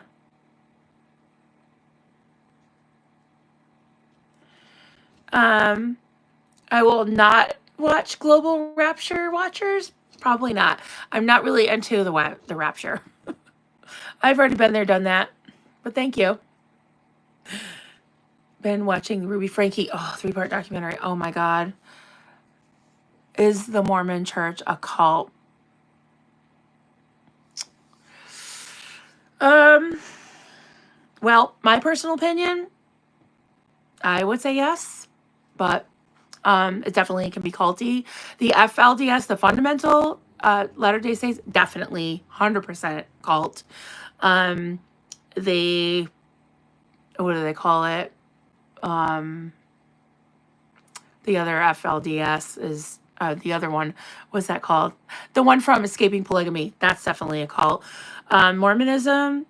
I will not watch Global Rapture Watchers. Probably not. I'm not really into the Rapture. I've already been there, done that. But thank you. Been watching Ruby Frankie. Oh, 3-part documentary. Oh my God. Is the Mormon Church a cult? Well, my personal opinion, I would say yes, but it definitely can be culty. The FLDS, the fundamental Latter-day Saints, definitely 100% cult. They, what do they call it? The other FLDS is the other one. What's that called? The one from Escaping Polygamy. That's definitely a cult. Mormonism.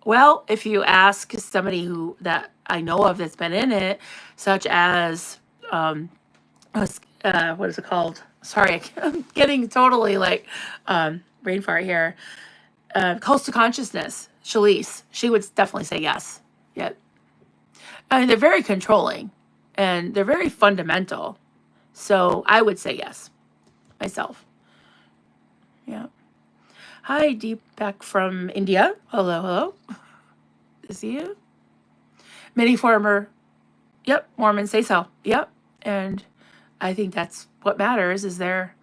Well, if you ask somebody that I know of that's been in it, such as what is it called? Sorry, I'm getting totally like brain fart here. Close to Consciousness, Shalise. She would definitely say yes. Yeah. I mean, they're very controlling and they're very fundamental. So I would say yes, myself. Yeah. Hi, Deepak from India. Hello, hello. Good to see you. Many former, yep, Mormons say so. Yep. And I think that's what matters is their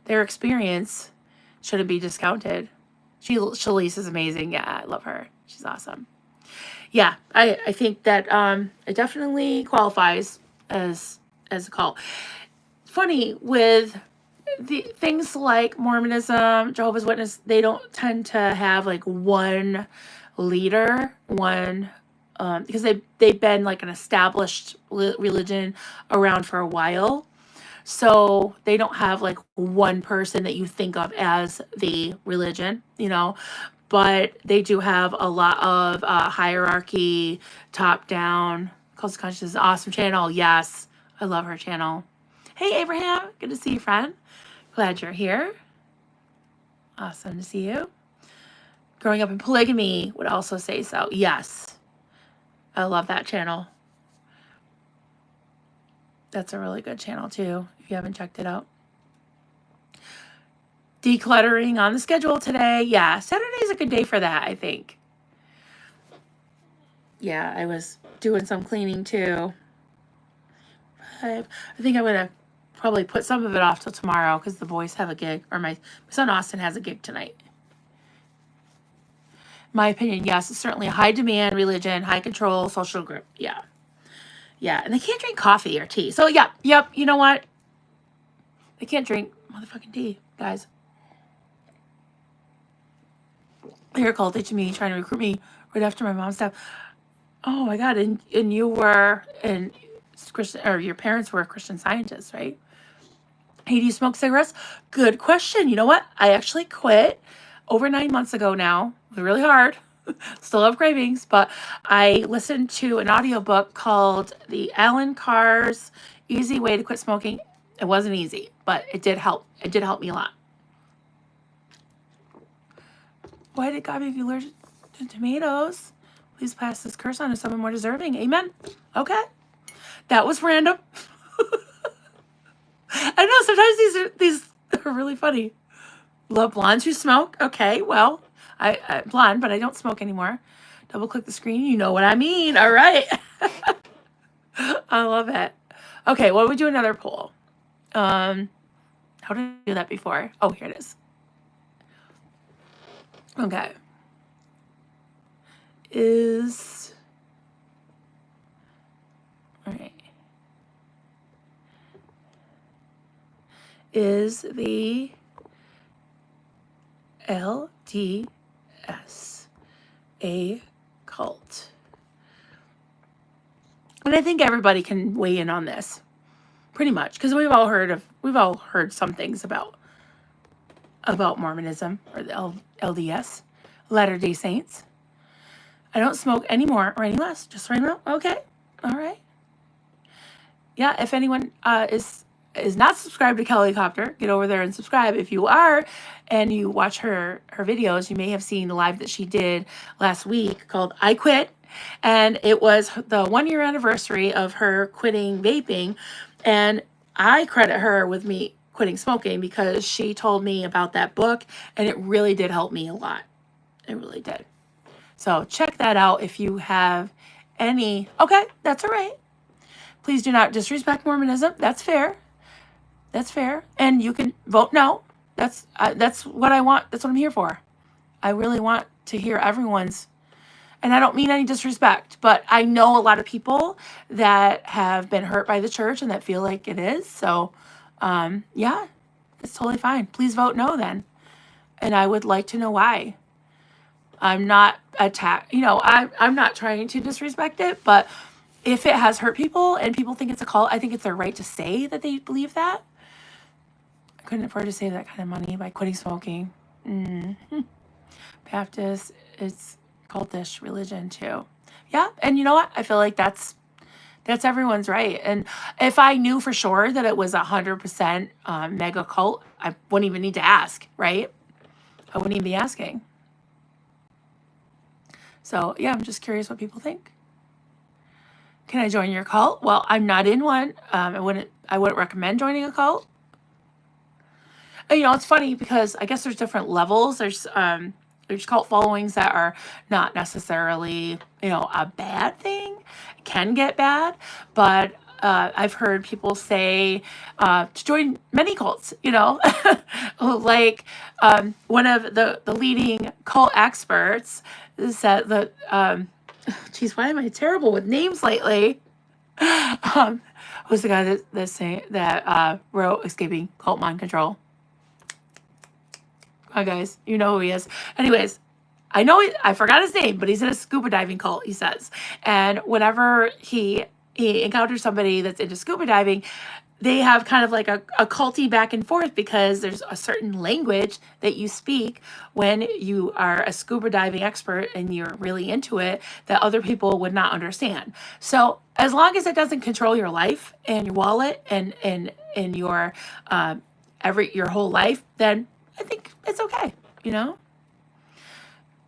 experience shouldn't be discounted. Shalise is amazing. Yeah, I love her. She's awesome. Yeah, I think that it definitely qualifies as a cult. Funny with the things like Mormonism, Jehovah's Witness, they don't tend to have like one leader, because they've been like an established religion around for a while. So they don't have like one person that you think of as the religion, but they do have a lot of hierarchy, top down. Close Conscious is an awesome channel. Yes, I love her channel. Hey, Abraham, good to see you, friend. Glad you're here. Awesome to see you. Growing Up in Polygamy would also say so. Yes, I love that channel. That's a really good channel too, if you haven't checked it out. decluttering on the schedule today. Yeah, Saturday's a good day for that, I think. Yeah, I was doing some cleaning too. I think I'm going to probably put some of it off till tomorrow because the boys have a gig, or my son Austin has a gig tonight. My opinion, yes, it's certainly a high demand religion, high control social group. Yeah. Yeah. And they can't drink coffee or tea. So, yep. You know what? They can't drink motherfucking tea, guys. They're called to me, trying to recruit me right after my mom's death. Oh my God. And you were, and Christian, or your parents were Christian Scientists, right? Hey, do you smoke cigarettes? Good question. You know what? I actually quit over 9 months ago now. It was really hard. Still have cravings, but I listened to an audiobook called The Alan Carr's Easy Way to Quit Smoking. It wasn't easy, but it did help. It did help me a lot. Why did God make you allergic to tomatoes? Please pass this curse on to someone more deserving. Amen. Okay. That was random. I know sometimes these are really funny. Love blondes who smoke. Okay, well, I blonde, but I don't smoke anymore. Double click the screen. You know what I mean. All right. I love it. Okay, well, we do another poll. How did I do that before? Oh, here it is. Okay. All right. Is the LDS a cult? And I think everybody can weigh in on this, pretty much, because we've all heard some things about Mormonism, or the LDS, Latter-day Saints. I don't smoke any more or any less, just right now. Okay, all right. Yeah, if anyone is not subscribed to Kelly Copter, get over there and subscribe. If you are, and you watch her videos, you may have seen the live that she did last week called I Quit. And it was the 1-year anniversary of her quitting vaping. And I credit her with me quitting smoking because she told me about that book, and it really did help me a lot. It really did. So check that out if you have any. Okay, that's all right. Please do not disrespect Mormonism. That's fair. That's fair. And you can vote no. That's what I want. That's what I'm here for. I really want to hear everyone's. And I don't mean any disrespect, but I know a lot of people that have been hurt by the church and that feel like it is. So, yeah, that's totally fine. Please vote no then. And I would like to know why. I'm not I'm not trying to disrespect it, but if it has hurt people and people think it's a cult, I think it's their right to say that they believe that. I couldn't afford to save that kind of money by quitting smoking. Baptist, it's cultish religion too. Yeah, and you know what? I feel like that's everyone's right. And if I knew for sure that it was 100% mega cult, I wouldn't even need to ask, right? I wouldn't even be asking. So yeah, I'm just curious what people think. Can I join your cult? Well, I'm not in one. I wouldn't recommend joining a cult. And, it's funny because I guess there's different levels. There's cult followings that are not necessarily, a bad thing. It can get bad, but I've heard people say to join many cults, like one of the leading cult experts said that, geez, why am I terrible with names lately? Who's the guy that wrote Escaping Cult Mind Control? Hi guys, you know who he is. Anyways, I forgot his name, but he's in a scuba diving cult, he says. And whenever he encounters somebody that's into scuba diving, they have kind of like a culty back and forth because there's a certain language that you speak when you are a scuba diving expert and you're really into it that other people would not understand. So as long as it doesn't control your life and your wallet and your your whole life, then I think it's okay,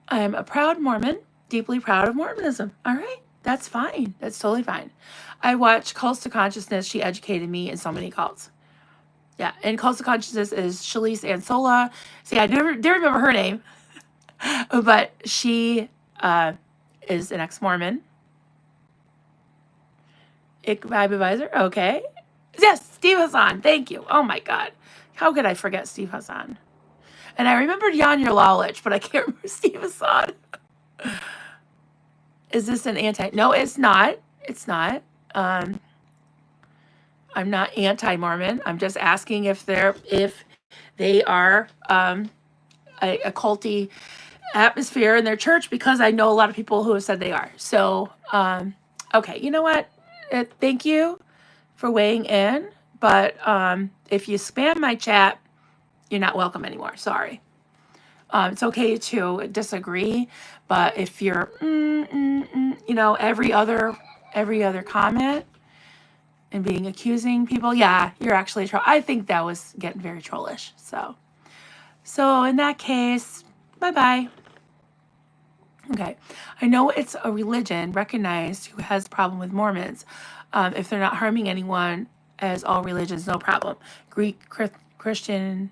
I'm a proud Mormon, deeply proud of Mormonism. All right, that's fine. That's totally fine. I watched Cults to Consciousness. She educated me in so many cults. Yeah, and Cults of Consciousness is Shalise Ansola. See, I never did remember her name, but she is an ex-Mormon. Vibe advisor. Okay. Yes, Steve Hassan. Thank you. Oh my God. How could I forget Steve Hassan? And I remembered Jan Yerlalich, but I can't remember Steve Hassan. Is this an anti? No, it's not. It's not. Um, I'm not anti-Mormon. I'm just asking if they are a culty atmosphere in their church, because I know a lot of people who have said they are. So, okay, you know what? Thank you for weighing in, but if you spam my chat, you're not welcome anymore. Sorry. It's okay to disagree, but if you're, every other comment and being accusing people, yeah, you're actually a troll. I think that was getting very trollish. So in that case, bye-bye. Okay. I know it's a religion recognized who has a problem with Mormons. If they're not harming anyone, as all religions, no problem. Greek Christian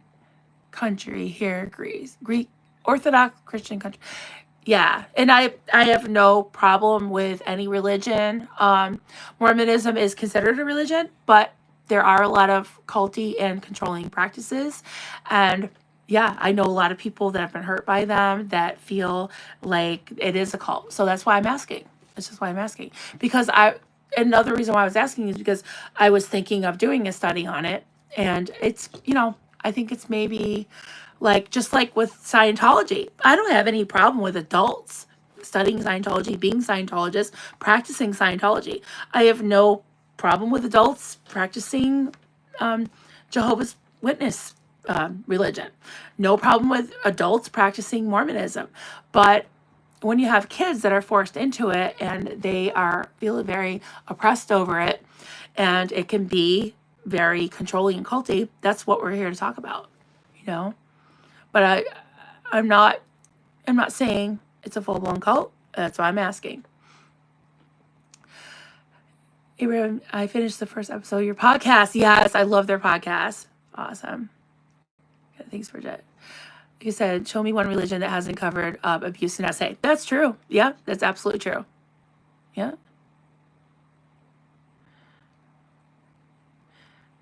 country here agrees. Greek Orthodox Christian country. Yeah. And I have no problem with any religion. Mormonism is considered a religion, but there are a lot of culty and controlling practices. And yeah, I know a lot of people that have been hurt by them that feel like it is a cult. So that's why I'm asking. That's just why I'm asking. Because another reason why I was asking is because I was thinking of doing a study on it. And it's, I think it's maybe like, just like with Scientology. I don't have any problem with adults studying Scientology, being Scientologists, practicing Scientology. I have no problem with adults practicing Jehovah's Witness religion. No problem with adults practicing Mormonism. But when you have kids that are forced into it and they are feeling very oppressed over it, and it can be very controlling and culty, that's what we're here to talk about, But I'm not saying it's a full-blown cult. That's why I'm asking. Abraham, I finished the first episode of your podcast. Yes, I love their podcast. Awesome. Thanks, Bridget. You said, show me one religion that hasn't covered abuse in SA. That's true. Yeah, that's absolutely true. Yeah.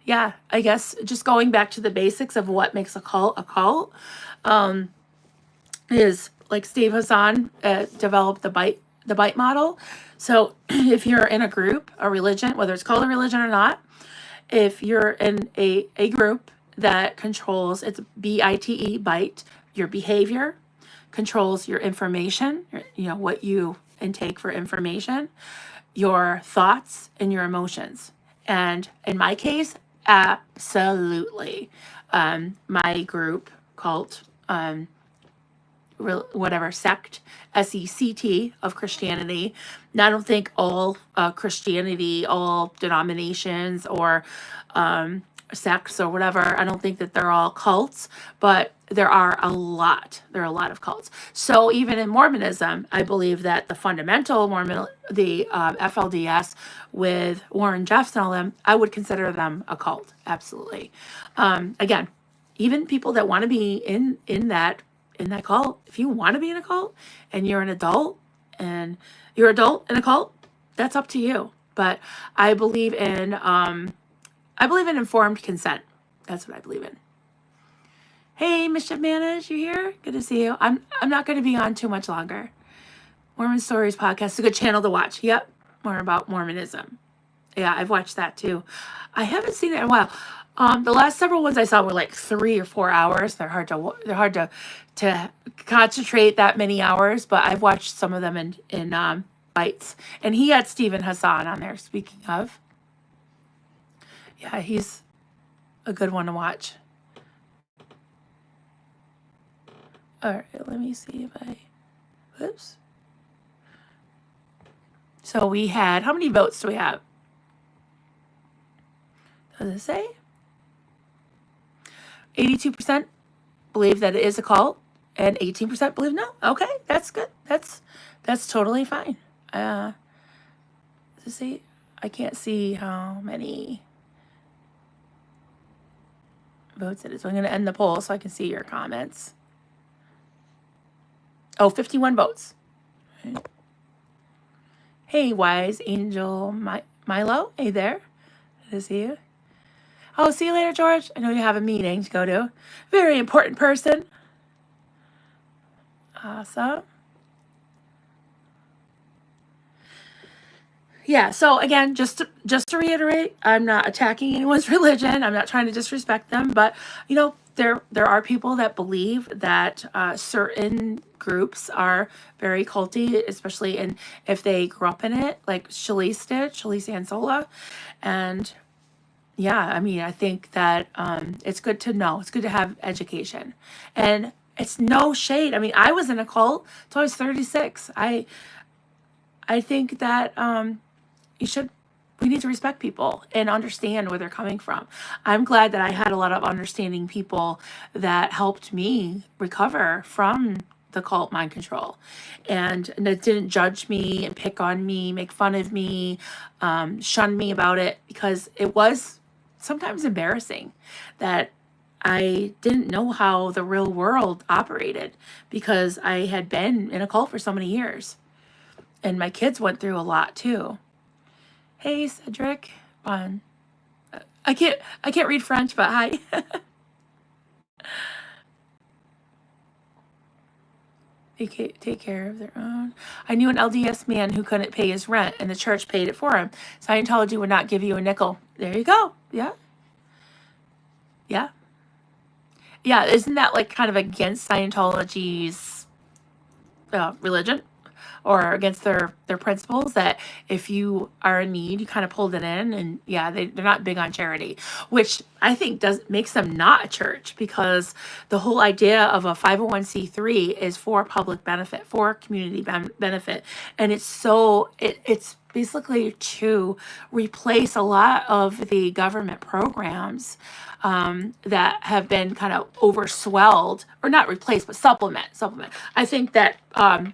Yeah, I guess just going back to the basics of what makes a cult is like Steve Hassan developed the bite model. So if you're in a group, a religion, whether it's called a religion or not, if you're in a group that controls, it's BITE, bite, your behavior, controls your information, what you intake for information, your thoughts and your emotions. And in my case, absolutely. My group cult, whatever sect, SECT of Christianity. Now, I don't think all Christianity, all denominations or sects or whatever, I don't think that they're all cults, but there are a lot. There are a lot of cults. So even in Mormonism, I believe that the fundamental Mormon, the FLDS with Warren Jeffs and all them, I would consider them a cult. Absolutely. Again, even people that want to be in that cult, if you want to be in a cult and you're an adult and you're adult in a cult, that's up to you. But I believe in informed consent. That's what I believe in. Hey, Mischief Manage, you here? Good to see you. I'm not going to be on too much longer. Mormon Stories podcast is a good channel to watch. Yep, more about Mormonism. Yeah, I've watched that too. I haven't seen it in a while. The last several ones I saw were like 3 or 4 hours. They're hard to concentrate that many hours, but I've watched some of them in bites. And he had Stephen Hassan on there. Speaking of, yeah, he's a good one to watch. All right, let me see if whoops. So we had, how many votes do we have? Does it say? 82% believe that it is a cult, and 18% believe no. Okay, that's good. That's totally fine. Let's see. I can't see how many. votes it is. So I'm going to end the poll so I can see your comments. Oh, 51 votes. Okay. Hey, Wise Angel Milo. Hey there. Good to see you. Oh, see you later, George. I know you have a meeting to go to. Very important person. Awesome. Yeah, so again, just to reiterate, I'm not attacking anyone's religion. I'm not trying to disrespect them, but you know, there are people that believe that certain groups are very culty, especially if they grew up in it, like Shalice did, Shalice Ansola. And yeah, I mean, I think that it's good to know. It's good to have education. And it's no shade. I mean, I was in a cult till I was 36. I think that we need to respect people and understand where they're coming from. I'm glad that I had a lot of understanding people that helped me recover from the cult mind control, and that didn't judge me and pick on me, make fun of me, shun me about it, because it was sometimes embarrassing that I didn't know how the real world operated, because I had been in a cult for so many years, and my kids went through a lot too. Hey, Cedric. Fun. I can't read French, but hi. They take care of their own. I knew an LDS man who couldn't pay his rent, and the church paid it for him. Scientology would not give you a nickel. There you go. Yeah. Yeah. Yeah. Isn't that like kind of against Scientology's religion? Or against their principles, that if you are in need, you kind of pulled it in, and yeah, they're not big on charity, which I think makes them not a church, because the whole idea of a 501c3 is for public benefit, for community benefit, and it's basically to replace a lot of the government programs that have been kind of overswelled, or not replace, but supplement. I think that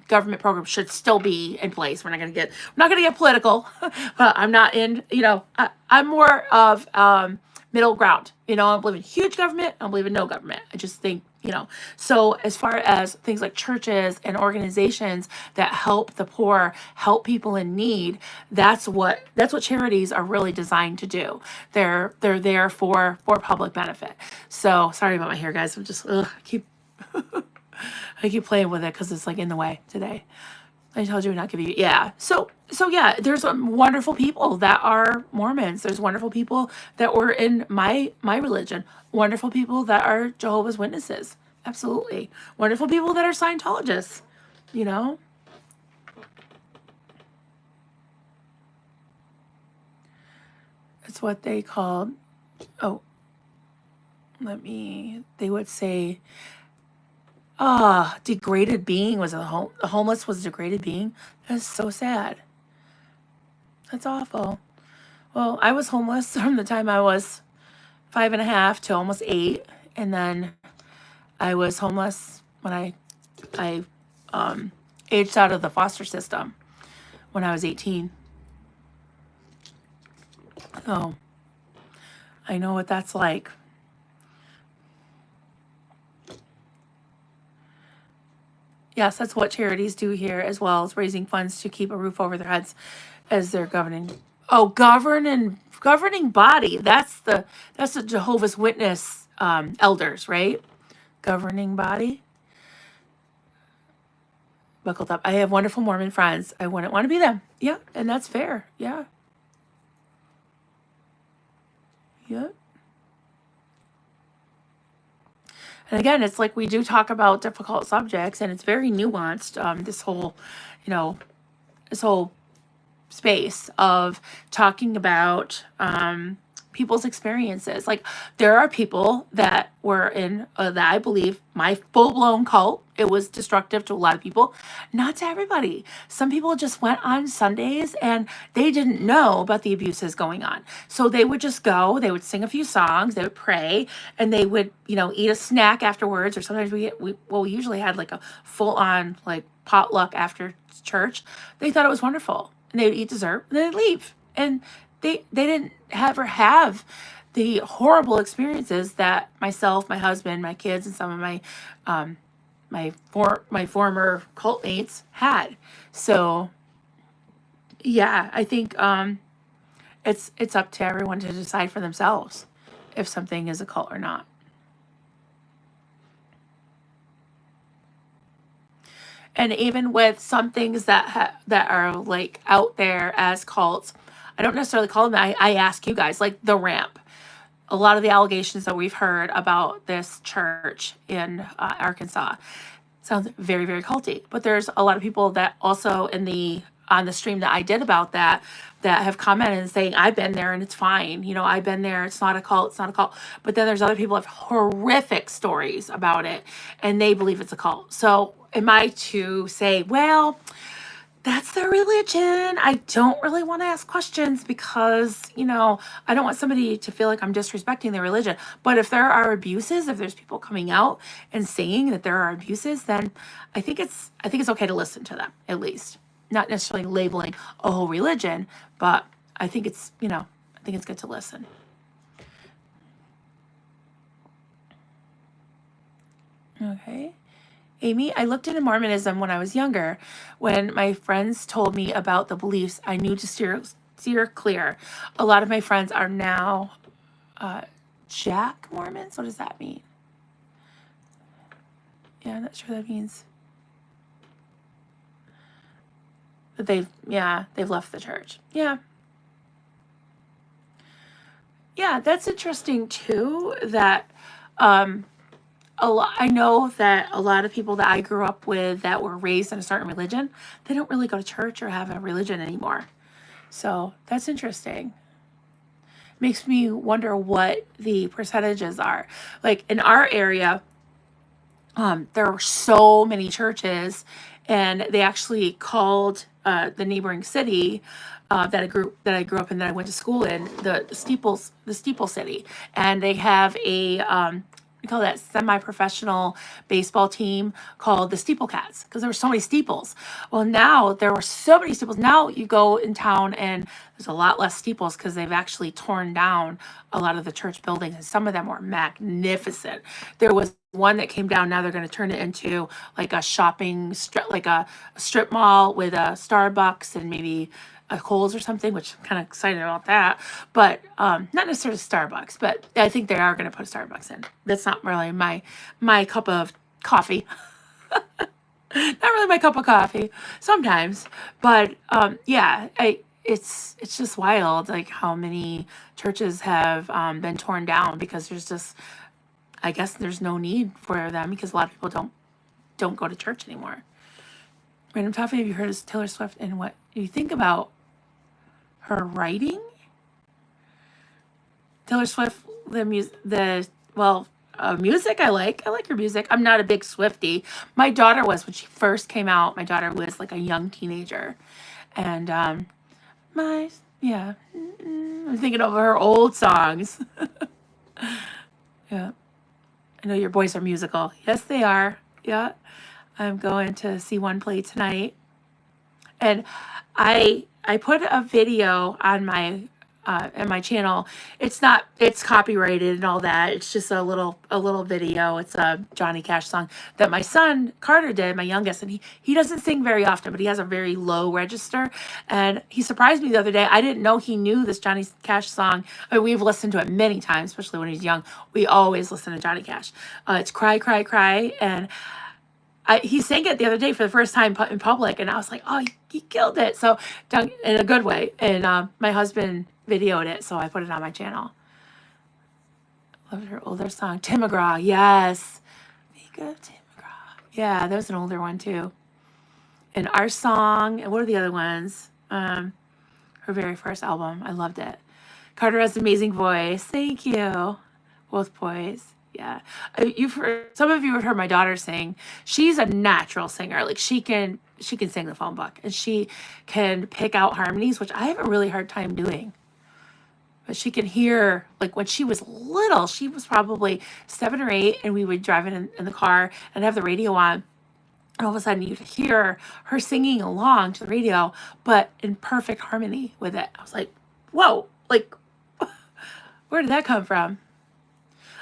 government programs should still be in place. We're not going to get political, but I'm not in, I'm more of middle ground. I don't believe in huge government. I don't believe in no government. I just think, so as far as things like churches and organizations that help the poor, help people in need, that's what charities are really designed to do. They're there for public benefit. So sorry about my hair, guys. I'm just I keep playing with it because it's like in the way today. I told you not give you. Yeah. So yeah, there's wonderful people that are Mormons. There's wonderful people that were in my religion. Wonderful people that are Jehovah's Witnesses. Absolutely. Wonderful people that are Scientologists. It's what they called. Oh, they would say, degraded being was a homeless was a degraded being. That's so sad. That's awful. Well, I was homeless from the time I was 5.5 to almost 8, and then I was homeless when I aged out of the foster system when I was 18. Oh, I know what that's like. Yes, that's what charities do here, as well as raising funds to keep a roof over their heads as they're governing. Oh, governing body. That's the Jehovah's Witness elders, right? Governing body. Buckled up. I have wonderful Mormon friends. I wouldn't want to be them. Yeah, and that's fair. Yeah. Yep. And again, it's like we do talk about difficult subjects, and it's very nuanced. This whole space of talking about people's experiences. Like, there are people that were in that I believe my full-blown cult. It was destructive to a lot of people, not to everybody. Some people just went on Sundays and they didn't know about the abuses going on, so they would just go, they would sing a few songs, they would pray, and they would eat a snack afterwards. Or sometimes we usually had like a full-on like potluck after church. They thought it was wonderful, and they would eat dessert and then they'd leave, and they didn't ever have the horrible experiences that myself, my husband, my kids, and some of um, my former cult mates had. So yeah, I think it's up to everyone to decide for themselves if something is a cult or not. And even with some things that are like out there as cults, I don't necessarily call them that. I ask you guys, like the ramp. A lot of the allegations that we've heard about this church in Arkansas sounds very, very culty. But there's a lot of people that also on the stream that I did about that have commented and saying, I've been there and it's fine. You know, I've been there. It's not a cult. It's not a cult. But then there's other people who have horrific stories about it and they believe it's a cult. So am I to say, well, that's their religion. I don't really want to ask questions because, you know, I don't want somebody to feel like I'm disrespecting their religion. But if there are abuses, if there's people coming out and saying that there are abuses, then I think it's okay to listen to them, at least. Not necessarily labeling a whole religion, but I think it's, you know, I think it's good to listen. Okay. Amy, I looked into Mormonism when I was younger. When my friends told me about the beliefs, I knew to steer clear. A lot of my friends are now Jack Mormons. What does that mean? Yeah, I'm not sure what that means. But they've left the church. Yeah. Yeah, that's interesting too, that I know that a lot of people that I grew up with that were raised in a certain religion, they don't really go to church or have a religion anymore. So that's interesting. Makes me wonder what the percentages are. Like in our area, there were so many churches, and they actually called the neighboring city that I grew up in, that I went to school in, the Steeple City, and they have a we call that semi-professional baseball team called the Steeple Cats because there were so many steeples. Well, now there were so many steeples. Now you go in town and there's a lot less steeples because they've actually torn down a lot of the church buildings, and some of them were magnificent. There was one that came down. Now they're going to turn it into like a shopping strip, like a strip mall with a Starbucks and maybe a Kohl's or something, which I'm kind of excited about that. But not necessarily Starbucks, but I think they are going to put a Starbucks in. That's not really my cup of coffee. Not really my cup of coffee sometimes, but yeah, it's just wild, like how many churches have been torn down because there's just, I guess there's no need for them because a lot of people don't go to church anymore. Random topic: have you heard of Taylor Swift and what you think about her writing? Taylor Swift, music I like her music. I'm not a big Swiftie. My daughter was when she first came out. My daughter was like a young teenager, and I'm thinking of her old songs. Yeah, I know your boys are musical. Yes, they are. Yeah, I'm going to see one play tonight, and I put a video on my channel. It's copyrighted and all that. It's just a little video. It's a Johnny Cash song that my son Carter did, my youngest, and he doesn't sing very often, but he has a very low register. And he surprised me the other day. I didn't know he knew this Johnny Cash song. I mean, we've listened to it many times, especially when he's young. We always listen to Johnny Cash. It's Cry, Cry, Cry, and he sang it the other day for the first time in public, and I was like, oh, he killed it. So, in a good way. And my husband videoed it, so I put it on my channel. Loved her older song, Tim McGraw. Yes. Tim McGraw. Yeah, that was an older one, too. And Our Song. And what are the other ones? Her very first album. I loved it. Carter has an amazing voice. Thank you. Both boys. Yeah. Some of you have heard my daughter sing. She's a natural singer. Like she can sing the phone book, and she can pick out harmonies, which I have a really hard time doing. But she can hear, like when she was little, she was probably 7 or 8, and we would drive in the car and have the radio on. And all of a sudden you'd hear her singing along to the radio, but in perfect harmony with it. I was like, whoa, like Where did that come from?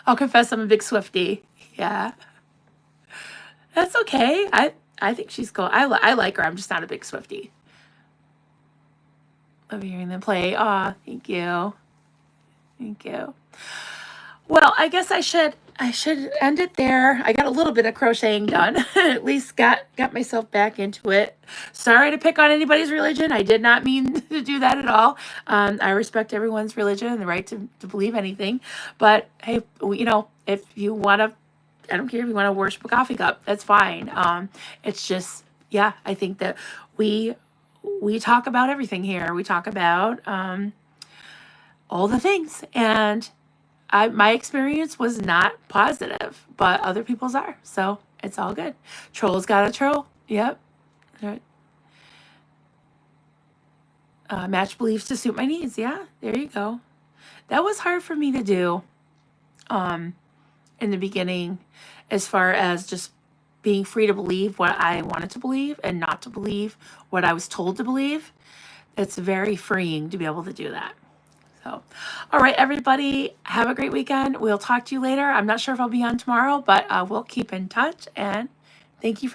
I'll confess I'm a big Swiftie. Yeah. That's okay. I think she's cool. I like her. I'm just not a big Swiftie. Love hearing them play. Aw, thank you. Thank you. Well, I guess I should end it there. I got a little bit of crocheting done. At least got myself back into it. Sorry to pick on anybody's religion. I did not mean to do that at all. I respect everyone's religion and the right to believe anything. But hey, if you want to, I don't care if you want to worship a coffee cup. That's fine. It's just, yeah, I think that we talk about everything here. We talk about all the things, and my experience was not positive, but other people's are. So it's all good. Troll's got a troll. Yep. Match beliefs to suit my needs. Yeah, there you go. That was hard for me to do in the beginning, as far as just being free to believe what I wanted to believe and not to believe what I was told to believe. It's very freeing to be able to do that. So, all right, everybody, have a great weekend. We'll talk to you later. I'm not sure if I'll be on tomorrow, but we'll keep in touch. And thank you for